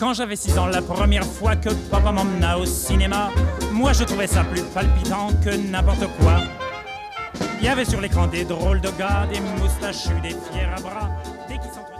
Quand j'avais 6 ans, la première fois que papa m'emmena au cinéma, moi je trouvais ça plus palpitant que n'importe quoi. Il y avait sur l'écran des drôles de gars, des moustachus, des fiers à bras, dès qu'ils s'entretenaient.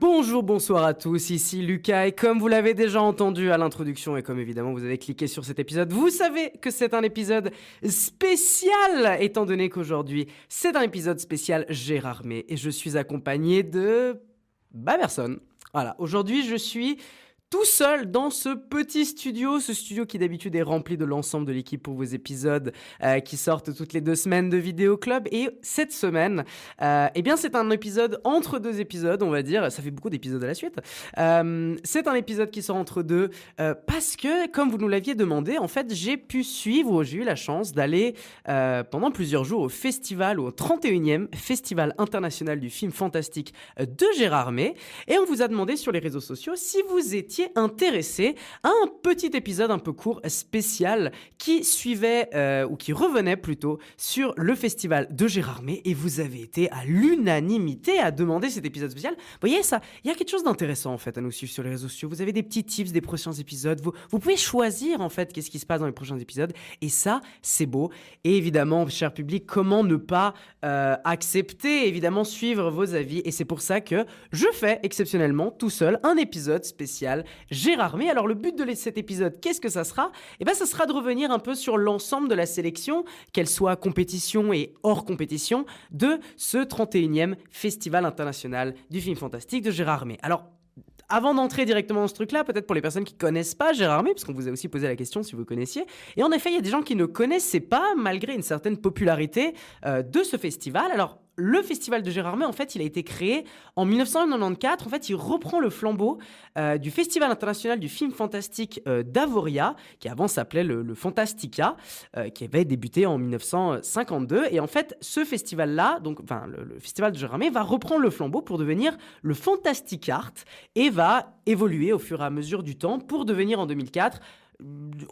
Bonjour, bonsoir à tous, ici Lucas et comme vous l'avez déjà entendu à l'introduction et comme évidemment vous avez cliqué sur cet épisode, vous savez que c'est un épisode spécial étant donné qu'aujourd'hui c'est un épisode spécial Gérardmer et je suis accompagné de... personne. Voilà, aujourd'hui je suis tout seul dans ce petit studio, ce studio qui d'habitude est rempli de l'ensemble de l'équipe pour vos épisodes qui sortent toutes les 2 semaines de Vidéo Club. Et cette semaine, eh bien c'est un épisode entre 2 épisodes, on va dire. Ça fait beaucoup d'épisodes à la suite. C'est un épisode qui sort entre 2 parce que, comme vous nous l'aviez demandé, en fait, j'ai eu la chance d'aller pendant plusieurs jours au 31e Festival international du film fantastique de Gérardmer. Et on vous a demandé sur les réseaux sociaux si vous étiez intéressé à un petit épisode un peu court spécial qui suivait ou qui revenait plutôt sur le festival de Gérardmer et vous avez été à l'unanimité à demander cet épisode spécial. Vous voyez ça, il y a quelque chose d'intéressant en fait à nous suivre sur les réseaux sociaux. Vous avez des petits tips des prochains épisodes. Vous pouvez choisir en fait qu'est-ce qui se passe dans les prochains épisodes et ça c'est beau. Et évidemment, cher public, comment ne pas accepter, évidemment suivre vos avis et c'est pour ça que je fais exceptionnellement tout seul un épisode spécial Gérardmer. Alors le but de cet épisode, qu'est-ce que ça sera ? Eh bien ça sera de revenir un peu sur l'ensemble de la sélection, qu'elle soit compétition et hors compétition, de ce 31e Festival international du film fantastique de Gérardmer. Alors avant d'entrer directement dans ce truc-là, peut-être pour les personnes qui ne connaissent pas Gérardmer, parce qu'on vous a aussi posé la question si vous connaissiez, et en effet il y a des gens qui ne connaissaient pas, malgré une certaine popularité de ce festival. Alors le festival de Gérardmer, en fait, il a été créé en 1994. En fait, il reprend le flambeau du Festival international du film fantastique d'Avoria, qui avant s'appelait le Fantastica, qui avait débuté en 1952. Et en fait, ce festival-là, le festival de Gérardmer, va reprendre le flambeau pour devenir le Fantasticart et va évoluer au fur et à mesure du temps pour devenir en 2004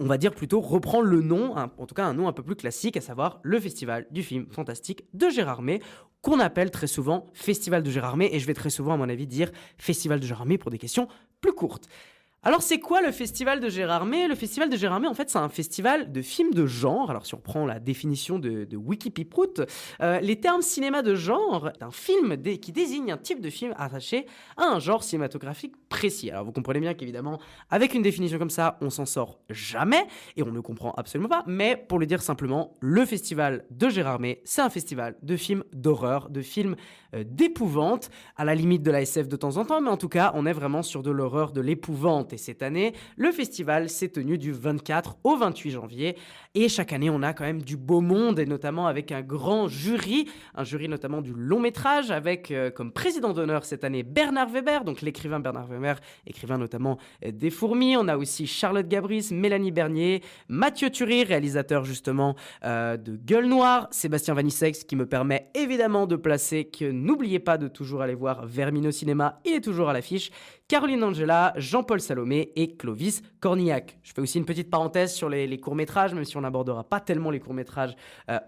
on va dire plutôt reprendre le nom, en tout cas un nom un peu plus classique, à savoir le Festival du film fantastique de Gérardmer, qu'on appelle très souvent Festival de Gérardmer, et je vais très souvent à mon avis dire Festival de Gérardmer pour des questions plus courtes. Alors c'est quoi le Festival de Gérardmer ? Le Festival de Gérardmer, en fait, c'est un festival de films de genre. Alors si on prend la définition de Wikipédia, les termes cinéma de genre d'un film qui désigne un type de film attaché à un genre cinématographique précis. Alors vous comprenez bien qu'évidemment, avec une définition comme ça, on s'en sort jamais et on ne comprend absolument pas. Mais pour le dire simplement, le Festival de Gérardmer, c'est un festival de films d'horreur, de films d'épouvante, à la limite de la SF de temps en temps, mais en tout cas, on est vraiment sur de l'horreur, de l'épouvante. Et cette année, le festival s'est tenu du 24 au 28 janvier. Et chaque année, on a quand même du beau monde, et notamment avec un grand jury, un jury notamment du long métrage, avec comme président d'honneur cette année Bernard Weber, donc l'écrivain Bernard Weber, écrivain notamment des Fourmis. On a aussi Charlotte Gabris, Mélanie Bernier, Mathieu Turi, réalisateur justement de Gueule Noire, Sébastien Vanissex, qui me permet évidemment de placer que n'oubliez pas de toujours aller voir Vermine au cinéma, il est toujours à l'affiche, Caroline Angela, Jean-Paul Salomé et Clovis Cornillac. Je fais aussi une petite parenthèse sur les courts-métrages, même si on n'abordera pas tellement les courts-métrages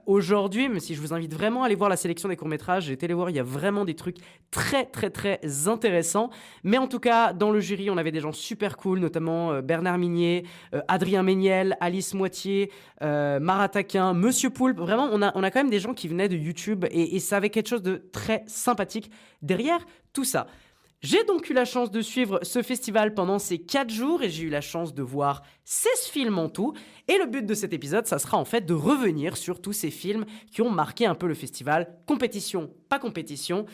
aujourd'hui, même si je vous invite vraiment à aller voir la sélection des courts-métrages. J'ai été les voir, il y a vraiment des trucs très très très intéressants. Mais en tout cas, dans le jury, on avait des gens super cool, notamment Bernard Minier, Adrien Méniel, Alice Moitié, Marat Taquin, Monsieur Poulpe. Vraiment, on a quand même des gens qui venaient de YouTube et ça avait quelque chose de très sympathique derrière tout ça. J'ai donc eu la chance de suivre ce festival pendant ces 4 jours et j'ai eu la chance de voir 16 films en tout. Et le but de cet épisode, ça sera en fait de revenir sur tous ces films qui ont marqué un peu le festival. Compétition, pas compétition.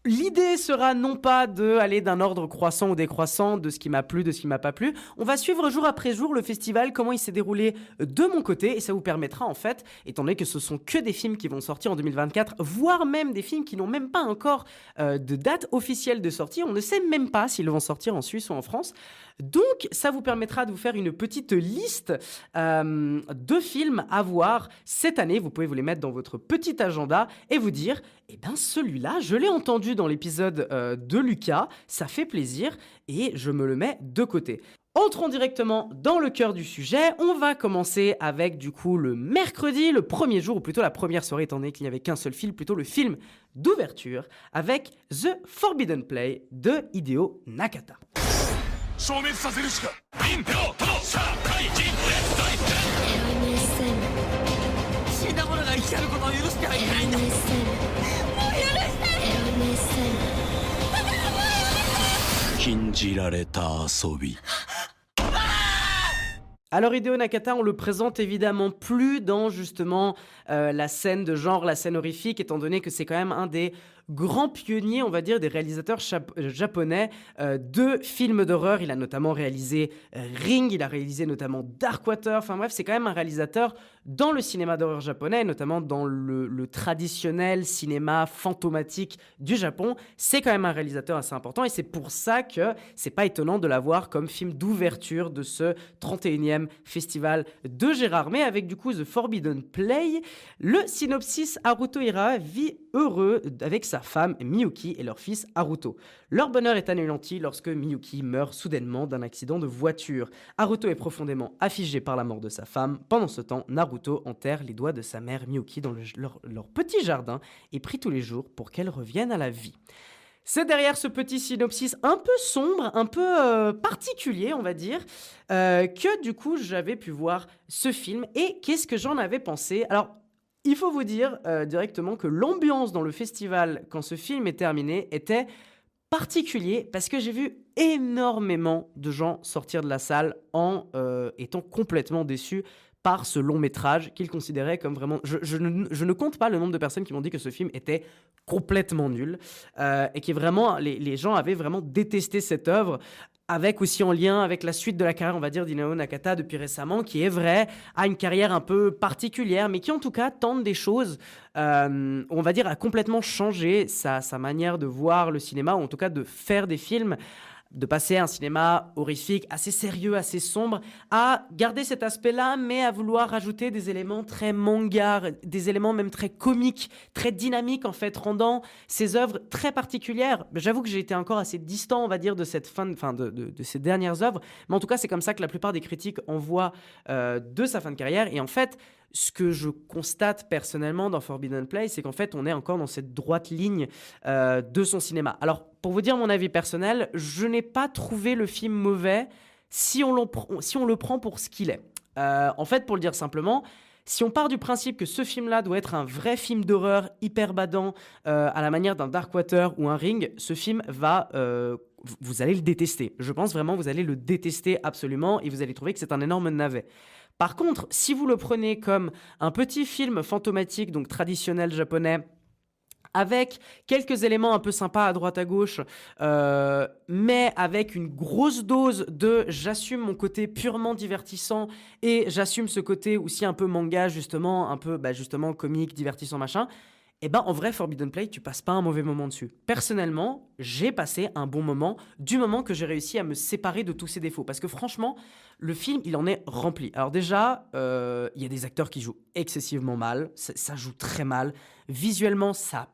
L'idée sera non pas d'aller d'un ordre croissant ou décroissant, de ce qui m'a plu, de ce qui m'a pas plu. On va suivre jour après jour le festival, comment il s'est déroulé de mon côté. Et ça vous permettra en fait, étant donné que ce sont que des films qui vont sortir en 2024, voire même des films qui n'ont même pas encore de date officielle de sortie. On ne sait même pas s'ils vont sortir en Suisse ou en France. Donc, ça vous permettra de vous faire une petite liste de films à voir cette année. Vous pouvez vous les mettre dans votre petit agenda et vous dire, eh bien, celui-là, je l'ai entendu dans l'épisode de Lucas, ça fait plaisir et je me le mets de côté. Entrons directement dans le cœur du sujet. On va commencer avec du coup le mercredi, le premier jour, ou plutôt la première soirée, étant donné qu'il n'y avait qu'un seul film, plutôt le film d'ouverture, avec The Forbidden Play de Hideo Nakata. Alors Hideo Nakata, on le présente évidemment plus dans justement la scène de genre, la scène horrifique, étant donné que c'est quand même un des grands pionniers, on va dire, des réalisateurs japonais de films d'horreur. Il a notamment réalisé Ring, il a réalisé notamment Darkwater, enfin bref, c'est quand même un réalisateur dans le cinéma d'horreur japonais, notamment dans le traditionnel cinéma fantomatique du Japon. C'est quand même un réalisateur assez important et c'est pour ça que c'est pas étonnant de l'avoir comme film d'ouverture de ce 31e festival de Gérardmer avec du coup The Forbidden Play. Le synopsis: Haruto Hira vit heureux avec sa femme Miyuki et leur fils Haruto. Leur bonheur est anéanti lorsque Miyuki meurt soudainement d'un accident de voiture. Haruto est profondément affligé par la mort de sa femme. Pendant ce temps, Naruto enterre les doigts de sa mère Miyuki dans leur petit jardin et prie tous les jours pour qu'elle revienne à la vie. C'est derrière ce petit synopsis un peu sombre, un peu particulier, on va dire, que du coup j'avais pu voir ce film. Et qu'est-ce que j'en avais pensé ? Alors, il faut vous dire directement que l'ambiance dans le festival, quand ce film est terminé, était particulier parce que j'ai vu énormément de gens sortir de la salle en étant complètement déçus par ce long métrage qu'ils considéraient comme vraiment... Je ne compte pas le nombre de personnes qui m'ont dit que ce film était complètement nul et que vraiment les gens avaient vraiment détesté cette œuvre, avec aussi en lien avec la suite de la carrière, on va dire, d'Hideo Nakata depuis récemment, qui est vrai, a une carrière un peu particulière, mais qui en tout cas tente des choses, on va dire, a complètement changé sa manière de voir le cinéma, ou en tout cas de faire des films, de passer à un cinéma horrifique, assez sérieux, assez sombre, à garder cet aspect-là, mais à vouloir rajouter des éléments très manga, des éléments même très comiques, très dynamiques en fait, rendant ces œuvres très particulières. J'avoue que j'ai été encore assez distant, on va dire, de cette de ces dernières œuvres, mais en tout cas, c'est comme ça que la plupart des critiques en voient de sa fin de carrière. Et en fait, ce que je constate personnellement dans Forbidden Play, c'est qu'en fait, on est encore dans cette droite ligne de son cinéma. Alors, pour vous dire mon avis personnel, je n'ai pas trouvé le film mauvais si on le prend pour ce qu'il est. En fait, pour le dire simplement, si on part du principe que ce film-là doit être un vrai film d'horreur hyper badant, à la manière d'un Darkwater ou un Ring, ce film va... vous allez le détester. Je pense vraiment que vous allez le détester absolument et vous allez trouver que c'est un énorme navet. Par contre, si vous le prenez comme un petit film fantomatique, donc traditionnel japonais, avec quelques éléments un peu sympas à droite à gauche, mais avec une grosse dose de j'assume mon côté purement divertissant et j'assume ce côté aussi un peu manga, justement, un peu justement comique, divertissant, machin, et ben en vrai, Forbidden Play, tu passes pas un mauvais moment dessus. Personnellement, j'ai passé un bon moment du moment que j'ai réussi à me séparer de tous ses défauts. Parce que franchement, le film, il en est rempli. Alors déjà, il y a des acteurs qui jouent excessivement mal. Ça joue très mal. Visuellement, ça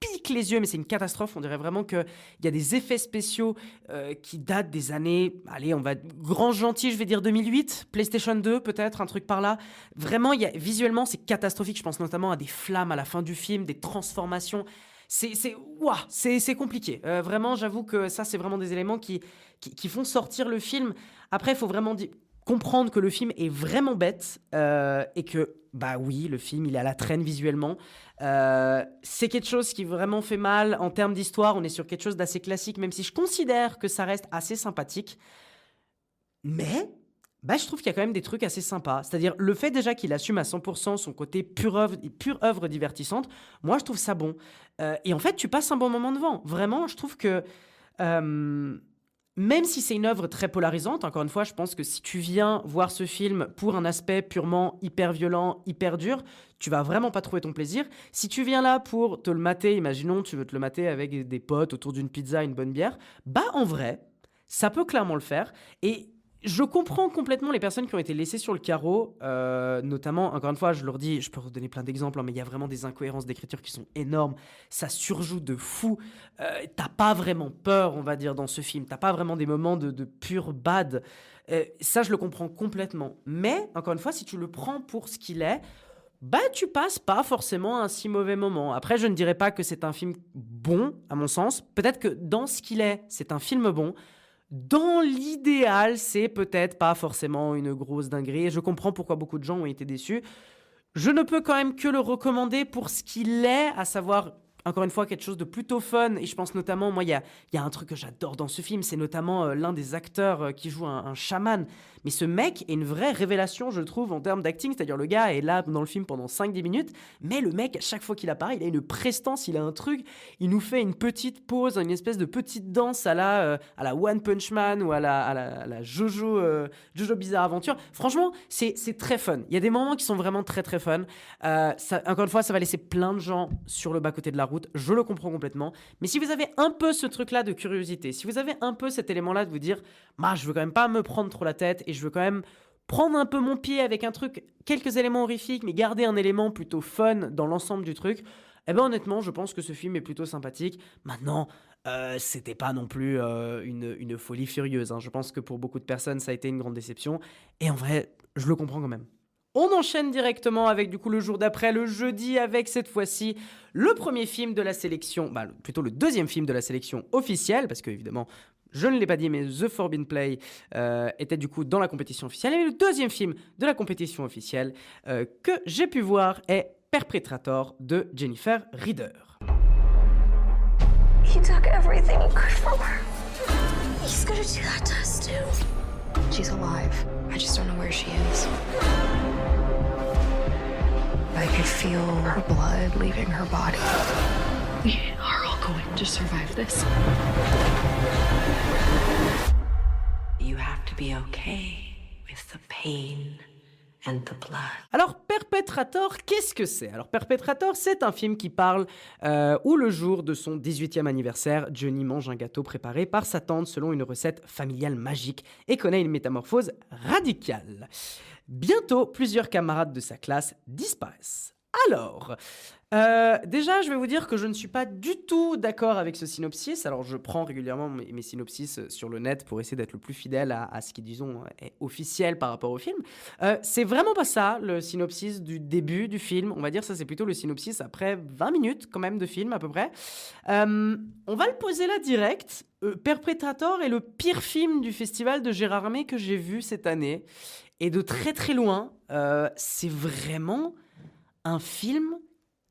pique les yeux, mais c'est une catastrophe. On dirait vraiment qu'il y a des effets spéciaux qui datent des années, allez, on va grand gentil, je vais dire 2008, PlayStation 2 peut-être, un truc par là. Vraiment, visuellement, c'est catastrophique. Je pense notamment à des flammes à la fin du film, des transformations. C'est compliqué. Vraiment, j'avoue que ça, c'est vraiment des éléments qui font sortir le film. Après, il faut vraiment comprendre que le film est vraiment bête et que, bah oui, le film, il est à la traîne visuellement. C'est quelque chose qui vraiment fait mal en termes d'histoire. On est sur quelque chose d'assez classique, même si je considère que ça reste assez sympathique. Mais je trouve qu'il y a quand même des trucs assez sympas. C'est-à-dire le fait déjà qu'il assume à 100% son côté pure œuvre divertissante, moi, je trouve ça bon. Et en fait, tu passes un bon moment devant. Vraiment, je trouve que... même si c'est une œuvre très polarisante, encore une fois, je pense que si tu viens voir ce film pour un aspect purement hyper violent, hyper dur, tu vas vraiment pas trouver ton plaisir. Si tu viens là pour te le mater, imaginons, tu veux te le mater avec des potes autour d'une pizza, une bonne bière, en vrai, ça peut clairement le faire. Et je comprends complètement les personnes qui ont été laissées sur le carreau, notamment, encore une fois, je leur dis, je peux vous donner plein d'exemples, mais il y a vraiment des incohérences d'écriture qui sont énormes, ça surjoue de fou, t'as pas vraiment peur, on va dire, dans ce film, t'as pas vraiment des moments de pur bad, ça je le comprends complètement, mais, encore une fois, si tu le prends pour ce qu'il est, bah tu passes pas forcément un si mauvais moment. Après, je ne dirais pas que c'est un film bon, à mon sens, peut-être que dans ce qu'il est, c'est un film bon. Dans l'idéal, c'est peut-être pas forcément une grosse dinguerie. Et je comprends pourquoi beaucoup de gens ont été déçus. Je ne peux quand même que le recommander pour ce qu'il est, à savoir, encore une fois, quelque chose de plutôt fun. Et je pense notamment, moi, il y a un truc que j'adore dans ce film, c'est notamment l'un des acteurs qui joue un chaman. Mais ce mec est une vraie révélation, je trouve, en termes d'acting. C'est-à-dire, le gars est là dans le film pendant 5-10 minutes, mais le mec, à chaque fois qu'il apparaît, il a une prestance, il a un truc. Il nous fait une petite pause, une espèce de petite danse à la One Punch Man ou à la Jojo Bizarre Adventure. Franchement, c'est très fun. Il y a des moments qui sont vraiment très très fun. Encore une fois, ça va laisser plein de gens sur le bas-côté de la route. Je le comprends complètement. Mais si vous avez un peu ce truc-là de curiosité, si vous avez un peu cet élément-là de vous dire, je veux quand même pas me prendre trop la tête et je veux quand même prendre un peu mon pied avec un truc, quelques éléments horrifiques, mais garder un élément plutôt fun dans l'ensemble du truc, eh ben honnêtement, je pense que ce film est plutôt sympathique. Maintenant, c'était pas non plus une folie furieuse, hein. Je pense que pour beaucoup de personnes, ça a été une grande déception. Et en vrai, je le comprends quand même. On enchaîne directement avec du coup le jour d'après, le jeudi, avec cette fois-ci le premier film de la sélection, plutôt le deuxième film de la sélection officielle, parce que évidemment, je ne l'ai pas dit, mais The Forbidden Play était du coup dans la compétition officielle. Et le deuxième film de la compétition officielle que j'ai pu voir est Perpetrator de Jennifer Reeder. He took everything good from her. He's gonna do that to us too. She's alive. I just don't know where she is. I could feel her blood leaving her body. We are all going to survive this. You have to be okay with the pain and the blood. Alors, Perpetrator, qu'est-ce que c'est ? Alors, Perpetrator, c'est un film qui parle où le jour de son 18e anniversaire, Johnny mange un gâteau préparé par sa tante selon une recette familiale magique et connaît une métamorphose radicale. Bientôt, plusieurs camarades de sa classe disparaissent. Alors, déjà, je vais vous dire que je ne suis pas du tout d'accord avec ce synopsis. Alors, je prends régulièrement mes synopsis sur le net pour essayer d'être le plus fidèle à ce qui, disons, est officiel par rapport au film. C'est vraiment pas ça, le synopsis du début du film. On va dire ça, c'est plutôt le synopsis après 20 minutes, quand même, de film, à peu près. On va le poser là, direct. Perpetrator est le pire film du festival de Gérard Armé que j'ai vu cette année. Et de très très loin, c'est vraiment un film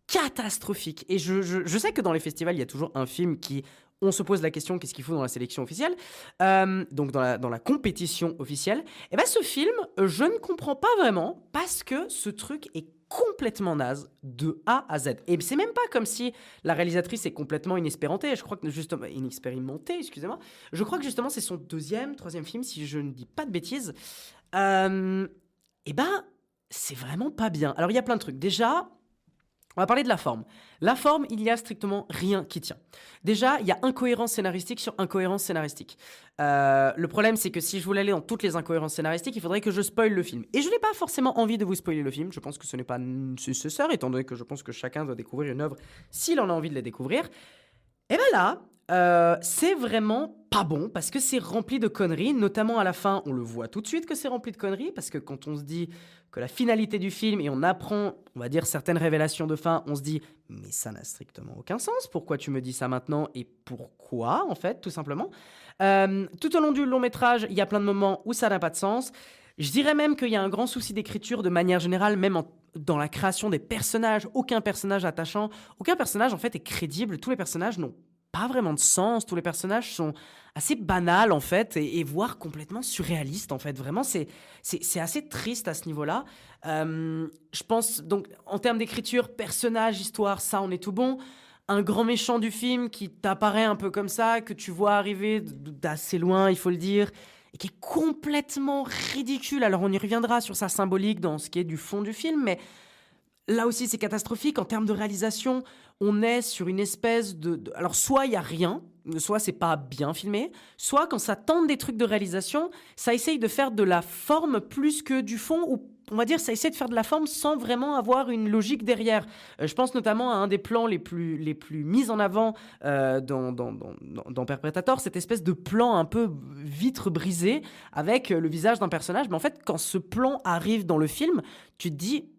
catastrophique. Et je sais que dans les festivals, il y a toujours un film qui... On se pose la question, qu'est-ce qu'il faut dans la sélection officielle, donc dans la compétition officielle. Et bien ce film, je ne comprends pas vraiment, parce que ce truc est complètement naze de A à Z. Et c'est même pas comme si la réalisatrice est complètement inexpérimentée. Je crois que justement Je crois que justement c'est son troisième film, si je ne dis pas de bêtises. Et ben c'est vraiment pas bien. Alors il y a plein de trucs. Déjà, on va parler de la forme. La forme, il y a strictement rien qui tient. Déjà, il y a incohérence scénaristique sur incohérence scénaristique. Le problème, c'est que si je voulais aller dans toutes les incohérences scénaristiques, il faudrait que je spoile le film. Et je n'ai pas forcément envie de vous spoiler le film. Je pense que ce n'est pas nécessaire, étant donné que je pense que chacun doit découvrir une œuvre s'il en a envie de la découvrir. Et bien là, c'est vraiment pas bon, parce que c'est rempli de conneries, notamment à la fin, on le voit tout de suite que c'est rempli de conneries, parce que quand on se dit que la finalité du film, et on apprend, on va dire, certaines révélations de fin, on se dit, mais ça n'a strictement aucun sens, pourquoi tu me dis ça maintenant, et pourquoi, en fait, tout simplement. Tout au long du long métrage, il y a plein de moments où ça n'a pas de sens. Je dirais même qu'il y a un grand souci d'écriture de manière générale, même dans la création des personnages. Aucun personnage attachant, aucun personnage, en fait, est crédible. Tous les personnages n'ont pas vraiment de sens. Tous les personnages sont assez banals, en fait, et voire complètement surréalistes, en fait. Vraiment, c'est assez triste à ce niveau-là. Je pense, donc, en termes d'écriture, personnage, histoire, ça, on est tout bon. Un grand méchant du film qui t'apparaît un peu comme ça, que tu vois arriver d'assez loin, il faut le dire, et qui est complètement ridicule. Alors, on y reviendra sur sa symbolique dans ce qui est du fond du film, mais là aussi, c'est catastrophique. En termes de réalisation, on est sur une espèce alors, soit il n'y a rien, soit c'est pas bien filmé, soit quand ça tente des trucs de réalisation, ça essaye de faire de la forme plus que du fond, ou on va dire ça essaie de faire de la forme sans vraiment avoir une logique derrière. Je pense notamment à un des plans les plus mis en avant dans Perpetrator, cette espèce de plan un peu vitre brisée avec le visage d'un personnage. Mais en fait, quand ce plan arrive dans le film, tu te dis,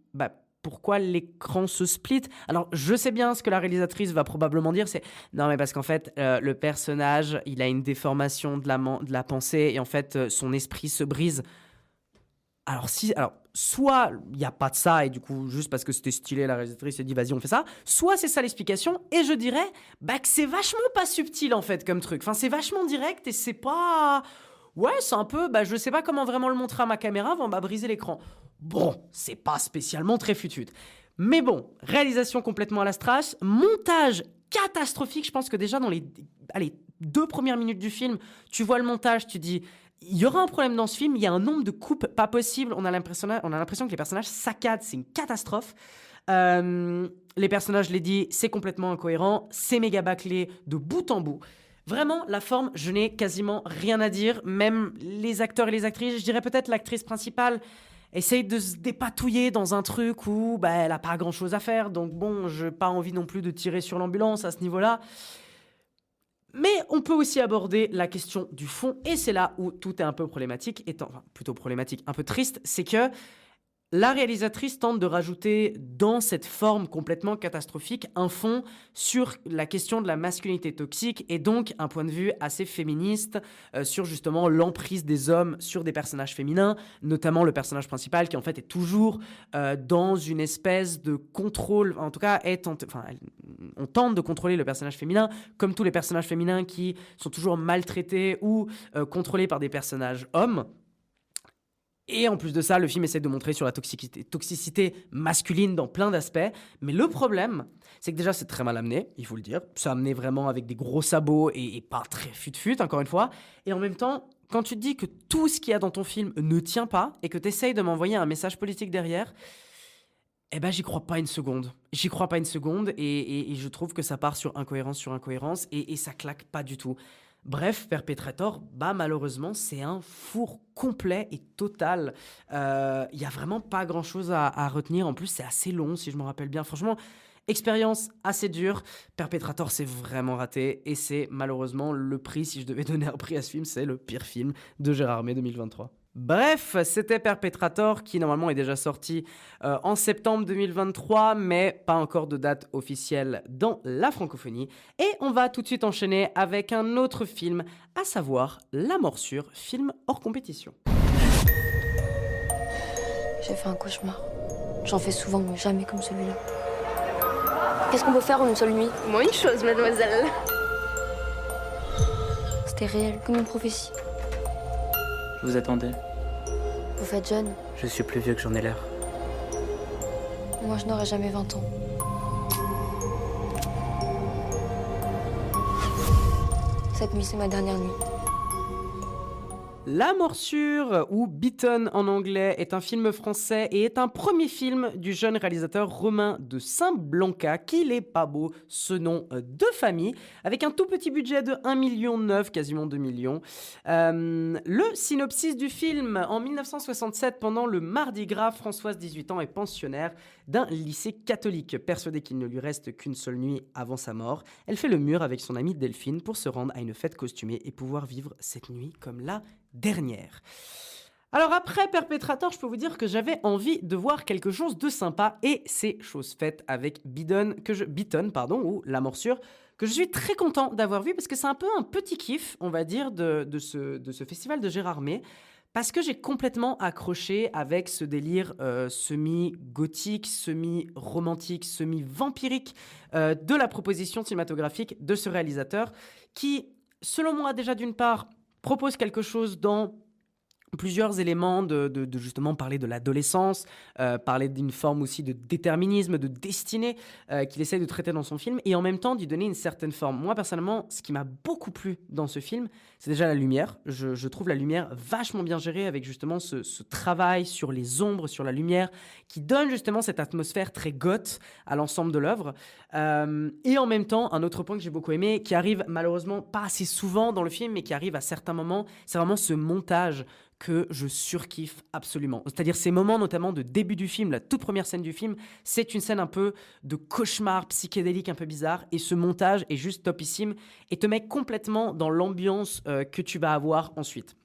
pourquoi l'écran se split? Alors, je sais bien ce que la réalisatrice va probablement dire, c'est non, mais parce qu'en fait, le personnage, il a une déformation de la pensée et en fait, son esprit se brise. Alors, soit il n'y a pas de ça et du coup, juste parce que c'était stylé, la réalisatrice s'est dit vas-y, on fait ça. Soit c'est ça l'explication et je dirais que c'est vachement pas subtil en fait comme truc. Enfin, c'est vachement direct et c'est pas. Ouais, c'est un peu. Je sais pas comment vraiment le montrer à ma caméra avant briser l'écran. Bon, c'est pas spécialement très futut. Mais bon, réalisation complètement à la strass, montage catastrophique. Je pense que déjà dans les 2 premières minutes du film, tu vois le montage, tu dis. Il y aura un problème dans ce film, il y a un nombre de coupes pas possible, on a l'impression que les personnages saccadent, c'est une catastrophe. Les personnages, je l'ai dit, c'est complètement incohérent, c'est méga bâclé de bout en bout. Vraiment, la forme, je n'ai quasiment rien à dire, même les acteurs et les actrices, je dirais peut-être l'actrice principale essaye de se dépatouiller dans un truc où elle n'a pas grand-chose à faire, donc bon, je n'ai pas envie non plus de tirer sur l'ambulance à ce niveau-là. Mais on peut aussi aborder la question du fond, et c'est là où tout est un peu problématique, un peu triste, c'est que la réalisatrice tente de rajouter dans cette forme complètement catastrophique un fond sur la question de la masculinité toxique et donc un point de vue assez féministe sur justement l'emprise des hommes sur des personnages féminins, notamment le personnage principal qui en fait est toujours dans une espèce de contrôle, en tout cas on tente de contrôler le personnage féminin comme tous les personnages féminins qui sont toujours maltraités ou contrôlés par des personnages hommes. Et en plus de ça, le film essaie de montrer sur la toxicité masculine dans plein d'aspects. Mais le problème, c'est que déjà, c'est très mal amené, il faut le dire. C'est amené vraiment avec des gros sabots et pas très fut-fut, encore une fois. Et en même temps, quand tu te dis que tout ce qu'il y a dans ton film ne tient pas et que tu essayes de m'envoyer un message politique derrière, j'y crois pas une seconde. J'y crois pas une seconde et je trouve que ça part sur incohérence et ça claque pas du tout. Bref, Perpetrator, malheureusement, c'est un four complet et total. Il y a vraiment pas grand-chose à retenir. En plus, c'est assez long, si je me rappelle bien. Franchement, expérience assez dure. Perpetrator, c'est vraiment raté. Et c'est malheureusement le prix, si je devais donner un prix à ce film, c'est le pire film de Gérard May 2023. Bref, c'était Perpetrator qui normalement est déjà sorti en septembre 2023, mais pas encore de date officielle dans la francophonie. Et on va tout de suite enchaîner avec un autre film, à savoir La Morsure, film hors compétition. J'ai fait un cauchemar. J'en fais souvent, mais jamais comme celui-là. Qu'est-ce qu'on peut faire en une seule nuit? Moi, une chose, mademoiselle. C'était réel, comme une prophétie. Je vous attendais. Vous faites jeune. Je suis plus vieux que j'en ai l'air. Moi, je n'aurai jamais 20 ans. Cette nuit, c'est ma dernière nuit. La Morsure, ou Bitten en anglais, est un film français et est un premier film du jeune réalisateur Romain de Saint-Blanca, qu'il est pas beau, ce nom de famille, avec un tout petit budget de 1,9 million, quasiment 2 millions. Le synopsis du film: en 1967, pendant le Mardi Gras, Françoise, 18 ans, est pensionnaire d'un lycée catholique. Persuadée qu'il ne lui reste qu'une seule nuit avant sa mort, elle fait le mur avec son amie Delphine pour se rendre à une fête costumée et pouvoir vivre cette nuit comme la dernière. Alors après Perpetrator, je peux vous dire que j'avais envie de voir quelque chose de sympa et c'est chose faite avec Bitten, ou La Morsure, que je suis très content d'avoir vu parce que c'est un peu un petit kiff, on va dire, de ce festival de Gérard May. Parce que j'ai complètement accroché avec ce délire semi-gothique, semi-romantique, semi-vampirique de la proposition cinématographique de ce réalisateur qui, selon moi, déjà d'une part, propose quelque chose dans plusieurs éléments de justement parler de l'adolescence, parler d'une forme aussi de déterminisme, de destinée qu'il essaie de traiter dans son film et en même temps d'y donner une certaine forme. Moi, personnellement, ce qui m'a beaucoup plu dans ce film, c'est déjà la lumière. Je trouve la lumière vachement bien gérée avec justement ce travail sur les ombres, sur la lumière, qui donne justement cette atmosphère très goth à l'ensemble de l'œuvre. Et en même temps, un autre point que j'ai beaucoup aimé, qui arrive malheureusement pas assez souvent dans le film, mais qui arrive à certains moments, c'est vraiment ce montage que je surkiffe absolument. C'est-à-dire ces moments notamment de début du film, la toute première scène du film, c'est une scène un peu de cauchemar psychédélique un peu bizarre, et ce montage est juste topissime et te met complètement dans l'ambiance que tu vas avoir ensuite.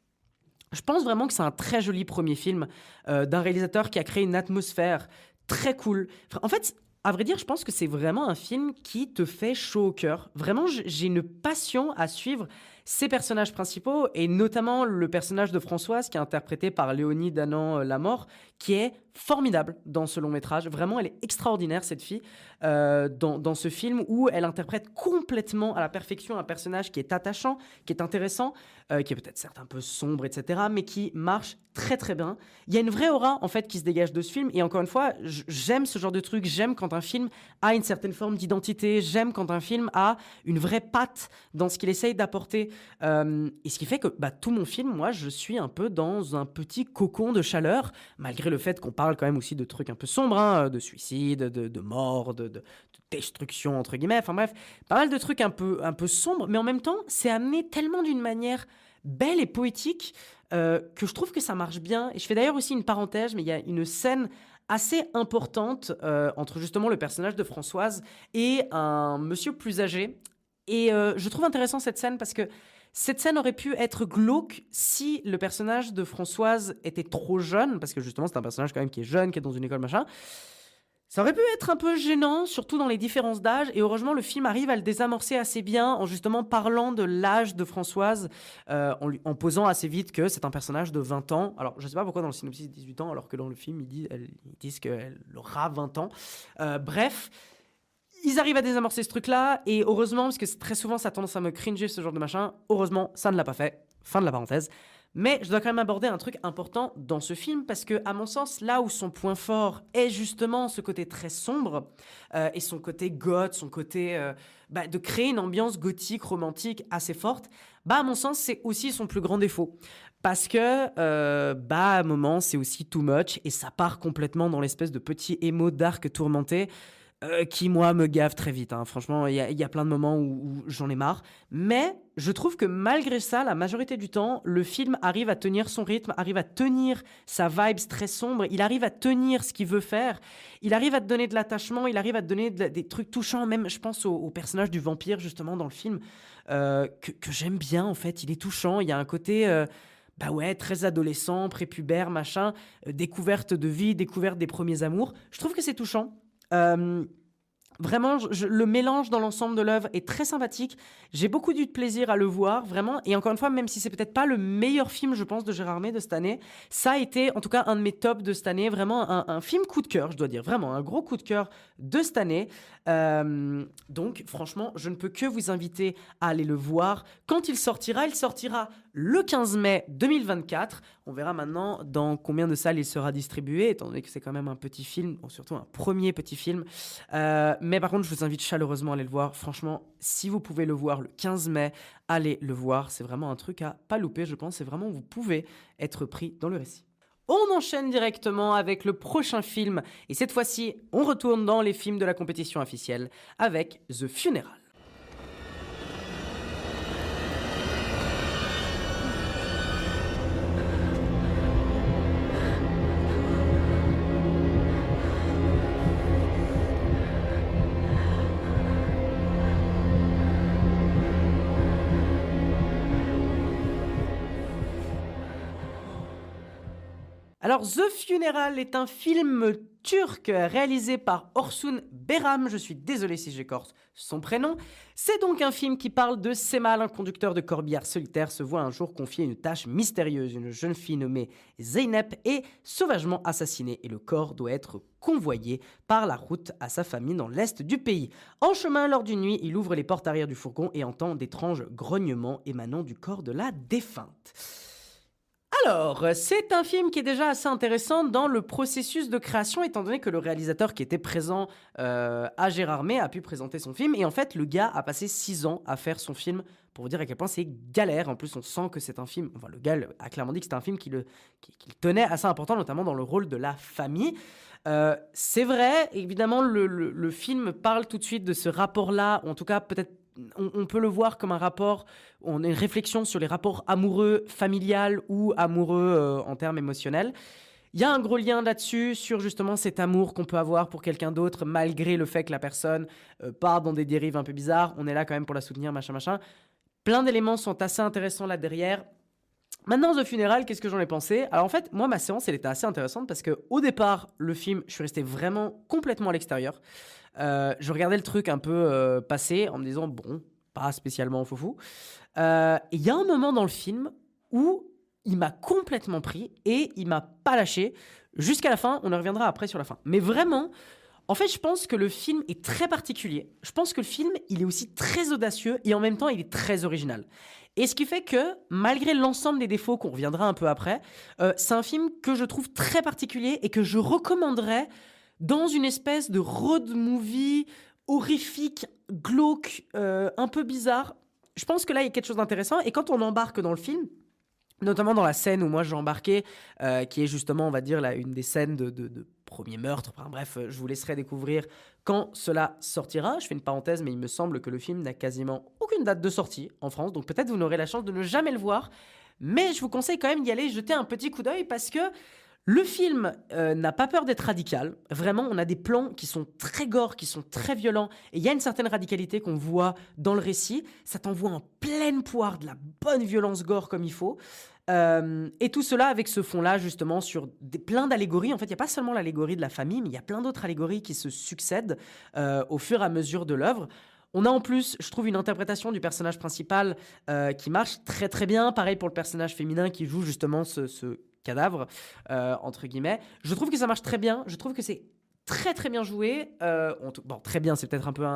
Je pense vraiment que c'est un très joli premier film d'un réalisateur qui a créé une atmosphère très cool. Enfin, en fait, à vrai dire, je pense que c'est vraiment un film qui te fait chaud au cœur. Vraiment, j'ai une passion à suivre ces personnages principaux, et notamment le personnage de Françoise, qui est interprété par Léonie Danan-Lamort, qui est formidable dans ce long métrage. Vraiment, elle est extraordinaire, cette fille, dans ce film, où elle interprète complètement à la perfection un personnage qui est attachant, qui est intéressant, qui est peut-être certes un peu sombre, etc., mais qui marche très très bien. Il y a une vraie aura, en fait, qui se dégage de ce film, et encore une fois, j'aime ce genre de truc, j'aime quand un film a une certaine forme d'identité, j'aime quand un film a une vraie patte dans ce qu'il essaye d'apporter. Et ce qui fait que tout mon film, moi, je suis un peu dans un petit cocon de chaleur, malgré le fait qu'on parle quand même aussi de trucs un peu sombres, hein, de suicide, de mort, de destruction, entre guillemets, enfin bref, pas mal de trucs un peu sombres, mais en même temps, c'est amené tellement d'une manière belle et poétique que je trouve que ça marche bien. Et je fais d'ailleurs aussi une parenthèse, mais il y a une scène assez importante entre justement le personnage de Françoise et un monsieur plus âgé. Et je trouve intéressant cette scène parce que cette scène aurait pu être glauque si le personnage de Françoise était trop jeune, parce que justement c'est un personnage quand même qui est jeune, qui est dans une école machin. Ça aurait pu être un peu gênant, surtout dans les différences d'âge, et heureusement le film arrive à le désamorcer assez bien en justement parlant de l'âge de Françoise, en posant assez vite que c'est un personnage de 20 ans. Alors je sais pas pourquoi dans le synopsis 18 ans, alors que dans le film ils disent qu'elle aura 20 ans. Bref, ils arrivent à désamorcer ce truc-là, et heureusement, parce que très souvent ça a tendance à me cringer ce genre de machin, heureusement ça ne l'a pas fait. Fin de la parenthèse. Mais je dois quand même aborder un truc important dans ce film, parce que, à mon sens, là où son point fort est justement ce côté très sombre, et son côté goth, son côté de créer une ambiance gothique, romantique assez forte, à mon sens, c'est aussi son plus grand défaut. Parce que, à un moment, c'est aussi too much, et ça part complètement dans l'espèce de petit émo dark tourmenté, qui, moi, me gave très vite. Hein. Franchement, il y a plein de moments où j'en ai marre. Mais je trouve que malgré ça, la majorité du temps, le film arrive à tenir son rythme, arrive à tenir sa vibe très sombre, il arrive à tenir ce qu'il veut faire, il arrive à te donner de l'attachement, il arrive à te donner des trucs touchants, même, je pense, au personnage du vampire, justement, dans le film, que j'aime bien, en fait. Il est touchant, il y a un côté... très adolescent, prépubère, machin, découverte de vie, découverte des premiers amours. Je trouve que c'est touchant. Vraiment, le mélange dans l'ensemble de l'œuvre est très sympathique. J'ai beaucoup eu de plaisir à le voir, vraiment. Et encore une fois, même si c'est peut-être pas le meilleur film, je pense, de Gérard May de cette année, ça a été, en tout cas, un de mes tops de cette année. Vraiment, un film coup de cœur, je dois dire. Vraiment, un gros coup de cœur de cette année. Donc, franchement, je ne peux que vous inviter à aller le voir. Quand il sortira le 15 mai 2024. On verra maintenant dans combien de salles il sera distribué, étant donné que c'est quand même un petit film, surtout un premier petit film. Mais par contre, je vous invite chaleureusement à aller le voir. Franchement, si vous pouvez le voir le 15 mai, allez le voir. C'est vraiment un truc à pas louper, je pense. C'est vraiment, vous pouvez être pris dans le récit. On enchaîne directement avec le prochain film. Et cette fois-ci, on retourne dans les films de la compétition officielle avec The Funeral. Alors, The Funeral est un film turc réalisé par Orsun Beram, je suis désolé si j'écorce son prénom. C'est donc un film qui parle de Semal, un conducteur de corbillard solitaire, se voit un jour confier une tâche mystérieuse. Une jeune fille nommée Zeynep est sauvagement assassinée et le corps doit être convoyé par la route à sa famille dans l'est du pays. En chemin, lors d'une nuit, il ouvre les portes arrière du fourgon et entend d'étranges grognements émanant du corps de la défunte. Alors, c'est un film qui est déjà assez intéressant dans le processus de création, étant donné que le réalisateur qui était présent à Gérardmer a pu présenter son film. Et en fait, le gars a passé 6 ans à faire son film, pour vous dire à quel point c'est galère. En plus, on sent que c'est un film... Enfin, le gars a clairement dit que c'était un film qui le tenait assez important, notamment dans le rôle de la famille. C'est vrai, évidemment, le film parle tout de suite de ce rapport-là, ou en tout cas, peut-être, on peut le voir comme un rapport, on a une réflexion sur les rapports amoureux, familial ou amoureux en termes émotionnels. Il y a un gros lien là-dessus, sur justement cet amour qu'on peut avoir pour quelqu'un d'autre, malgré le fait que la personne part dans des dérives un peu bizarres. On est là quand même pour la soutenir, machin. Plein d'éléments sont assez intéressants là derrière. Maintenant, The Funeral, qu'est-ce que j'en ai pensé? Alors en fait, moi, ma séance, elle était assez intéressante parce qu'au départ, le film, je suis resté vraiment complètement à l'extérieur. Je regardais le truc un peu passer en me disant, bon, pas spécialement foufou. Il y a un moment dans le film où il m'a complètement pris et il m'a pas lâché jusqu'à la fin. On y reviendra après sur la fin. Mais vraiment, en fait, je pense que le film est très particulier. Je pense que le film, il est aussi très audacieux et en même temps, il est très original. Et ce qui fait que, malgré l'ensemble des défauts qu'on reviendra un peu après, c'est un film que je trouve très particulier et que je recommanderais dans une espèce de road movie horrifique, glauque, un peu bizarre. Je pense que là, il y a quelque chose d'intéressant. Et quand on embarque dans le film, notamment dans la scène où moi j'ai embarqué, qui est justement, on va dire, là, une des scènes de premier meurtre. Enfin, bref, je vous laisserai découvrir quand cela sortira. Je fais une parenthèse, mais il me semble que le film n'a quasiment aucune date de sortie en France. Donc peut-être vous n'aurez la chance de ne jamais le voir. Mais je vous conseille quand même d'y aller jeter un petit coup d'œil parce que le film n'a pas peur d'être radical. Vraiment, on a des plans qui sont très gore, qui sont très violents. Et il y a une certaine radicalité qu'on voit dans le récit. Ça t'envoie en pleine poire de la bonne violence gore comme il faut. Et tout cela avec ce fond-là, justement, sur plein d'allégories. En fait, il n'y a pas seulement l'allégorie de la famille, mais il y a plein d'autres allégories qui se succèdent au fur et à mesure de l'œuvre. On a en plus, je trouve, une interprétation du personnage principal qui marche très très bien. Pareil pour le personnage féminin qui joue justement ce cadavre, entre guillemets. Je trouve que ça marche très bien. Je trouve que c'est très très bien joué. Bon, très bien, c'est peut-être un peu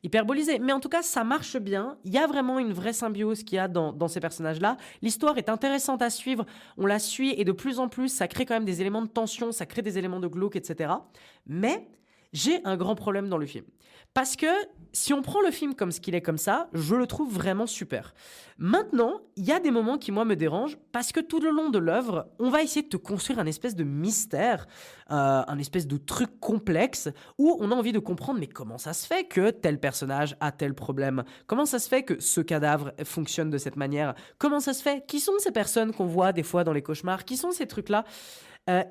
hyperbolisé, mais en tout cas, ça marche bien. Il y a vraiment une vraie symbiose qu'il y a dans ces personnages-là. L'histoire est intéressante à suivre. On la suit et de plus en plus, ça crée quand même des éléments de tension, ça crée des éléments de glauque, etc. Mais j'ai un grand problème dans le film. Parce que si on prend le film comme ce qu'il est comme ça, je le trouve vraiment super. Maintenant, il y a des moments qui, moi, me dérangent parce que tout le long de l'œuvre, on va essayer de te construire un espèce de mystère, un espèce de truc complexe où on a envie de comprendre mais comment ça se fait que tel personnage a tel problème? Comment ça se fait que ce cadavre fonctionne de cette manière? Comment ça se fait? Qui sont ces personnes qu'on voit des fois dans les cauchemars? Qui sont ces trucs-là?